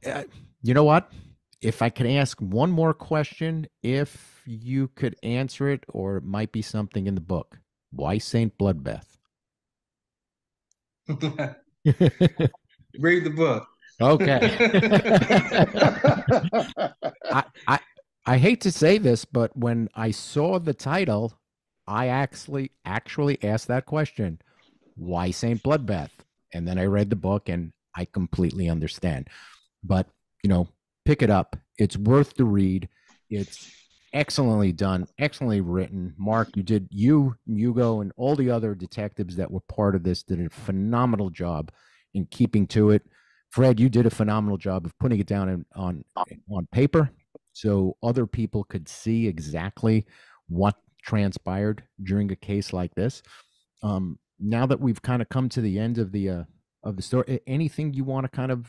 Uh, you know what? If I could ask one more question, if you could answer it, or it might be something in the book. Why Saint Bloodbath? Read the book. Okay. I, I I hate to say this, but when I saw the title, I actually asked that question. Why Saint Bloodbath? And then I read the book and I completely understand. But pick it up. It's worth the read. It's excellently done, excellently written. Mark, Hugo, and all the other detectives that were part of this did a phenomenal job in keeping to it. Fred, you did a phenomenal job of putting it down on paper so other people could see exactly what transpired during a case like this. Now that we've kind of come to the end of the story, anything you want to kind of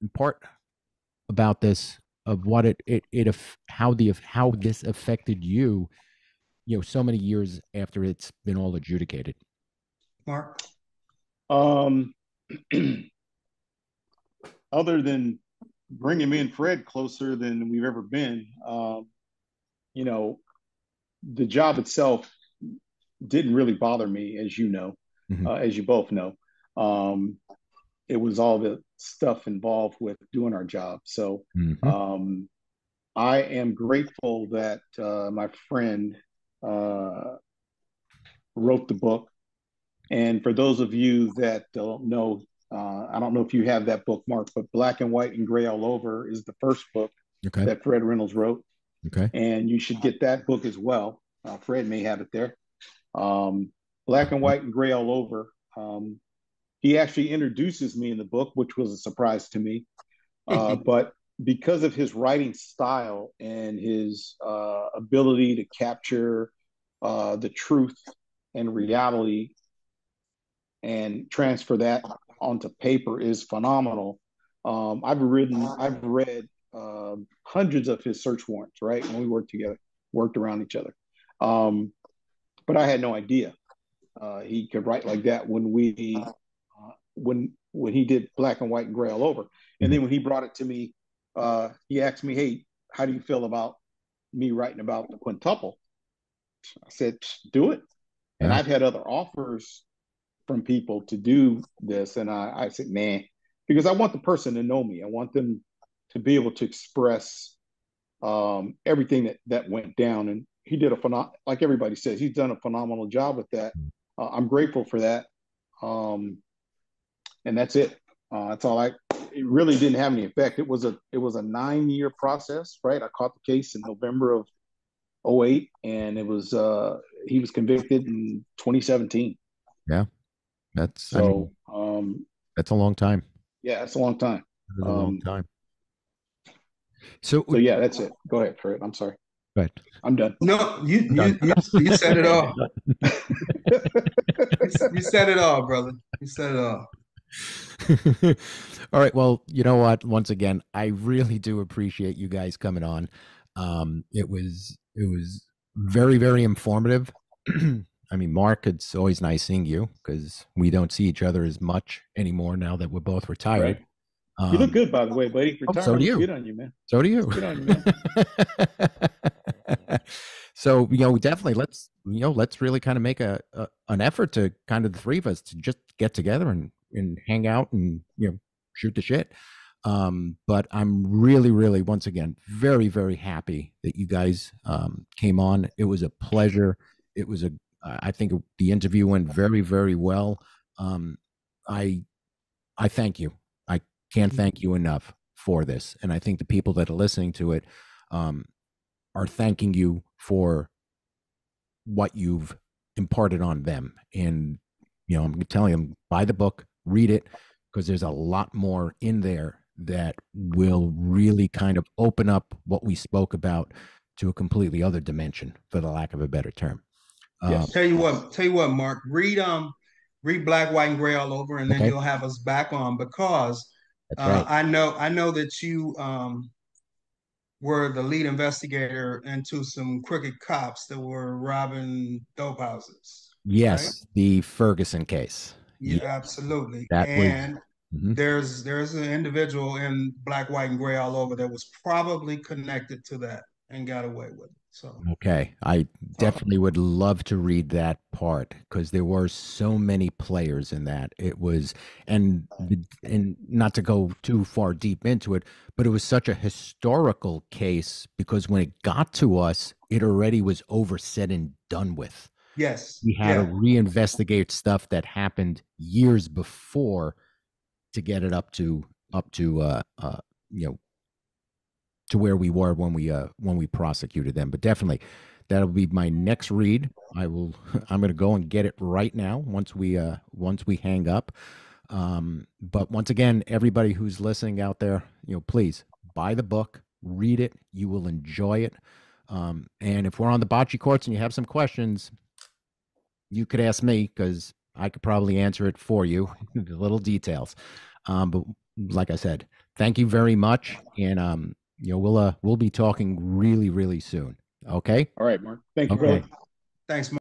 impart about this, of what how this affected you, so many years after it's been all adjudicated? Mark? Um, other than bringing me and Fred closer than we've ever been, you know, the job itself didn't really bother me, as you know, Mm-hmm. as you both know. Um, it was all the stuff involved with doing our job. So Mm-hmm. I am grateful that my friend wrote the book. And for those of you that don't know, I don't know if you have that book, Mark, but Black and White and Gray All Over is the first book Okay. that Fred Reynolds wrote. Okay. And you should get that book as well. Fred may have it there. Black and White and Gray All Over. He actually introduces me in the book, which was a surprise to me. But because of his writing style and his ability to capture the truth and reality and transfer that onto paper is phenomenal. I've read hundreds of his search warrants, right? When we worked together, worked around each other. But I had no idea he could write like that when he did Black and White and Gray All Over. And then when he brought it to me, he asked me, "Hey, how do you feel about me writing about the quintuple?" I said, "Do it." Yeah. And I've had other offers from people to do this, and I said, "Man," because I want the person to know me. I want them to be able to express everything that went down. And he did like everybody says, he's done a phenomenal job with that. I'm grateful for that. And that's it. That's all it really didn't have any effect. It was a 9-year process, right? I caught the case in November of 2008, and he was convicted in 2017. Yeah. That's a long time. Yeah, it's a long time. It's a long time. So yeah, that's it. Go ahead, Fred. I'm sorry. Right. I'm done. No, you said it all. You said it all, brother. You said it all. All right. Well, you know what? Once again, I really do appreciate you guys coming on. It was very, very informative. I mean, Mark, it's always nice seeing you because we don't see each other as much anymore now that we're both retired. Right. You look good, by the way, buddy. Retirement so do you. Good on you, man. So do you. Good on you, man. So, definitely let's really kind of make an effort to kind of the three of us to just get together and hang out and, shoot the shit. But I'm really, really, once again, very, very happy that you guys came on. It was a pleasure. It was I think the interview went very, very well. I thank you. I can't thank you enough for this. And I think the people that are listening to it are thanking you for what you've imparted on them. And, I'm telling them, buy the book, read it, because there's a lot more in there that will really kind of open up what we spoke about to a completely other dimension, for the lack of a better term. Yes. Tell you what, Mark, read Black, White, and Gray All Over, and then you'll have us back on, because right. I know that you were the lead investigator into some crooked cops that were robbing dope houses. Yes, right? The Ferguson case. Yeah, absolutely. There's an individual in Black, White, and Gray All Over that was probably connected to that and got away with it. So okay, I definitely would love to read that part, because there were so many players in that. It was, and not to go too far deep into it, but it was such a historical case, because when it got to us, it already was over, said and done with. Yes, we had to reinvestigate stuff that happened years before to get it up to to where we were when we prosecuted them. But definitely, that'll be my next read. I'm going to go and get it right now once we hang up. But once again, everybody who's listening out there, please buy the book, read it. You will enjoy it. And if we're on the bocce courts and you have some questions, you could ask me, because I could probably answer it for you, the little details. But like I said, thank you very much. And, we'll be talking really, really soon. Okay. All right, Mark. Thank you, brother. Thanks, Mark.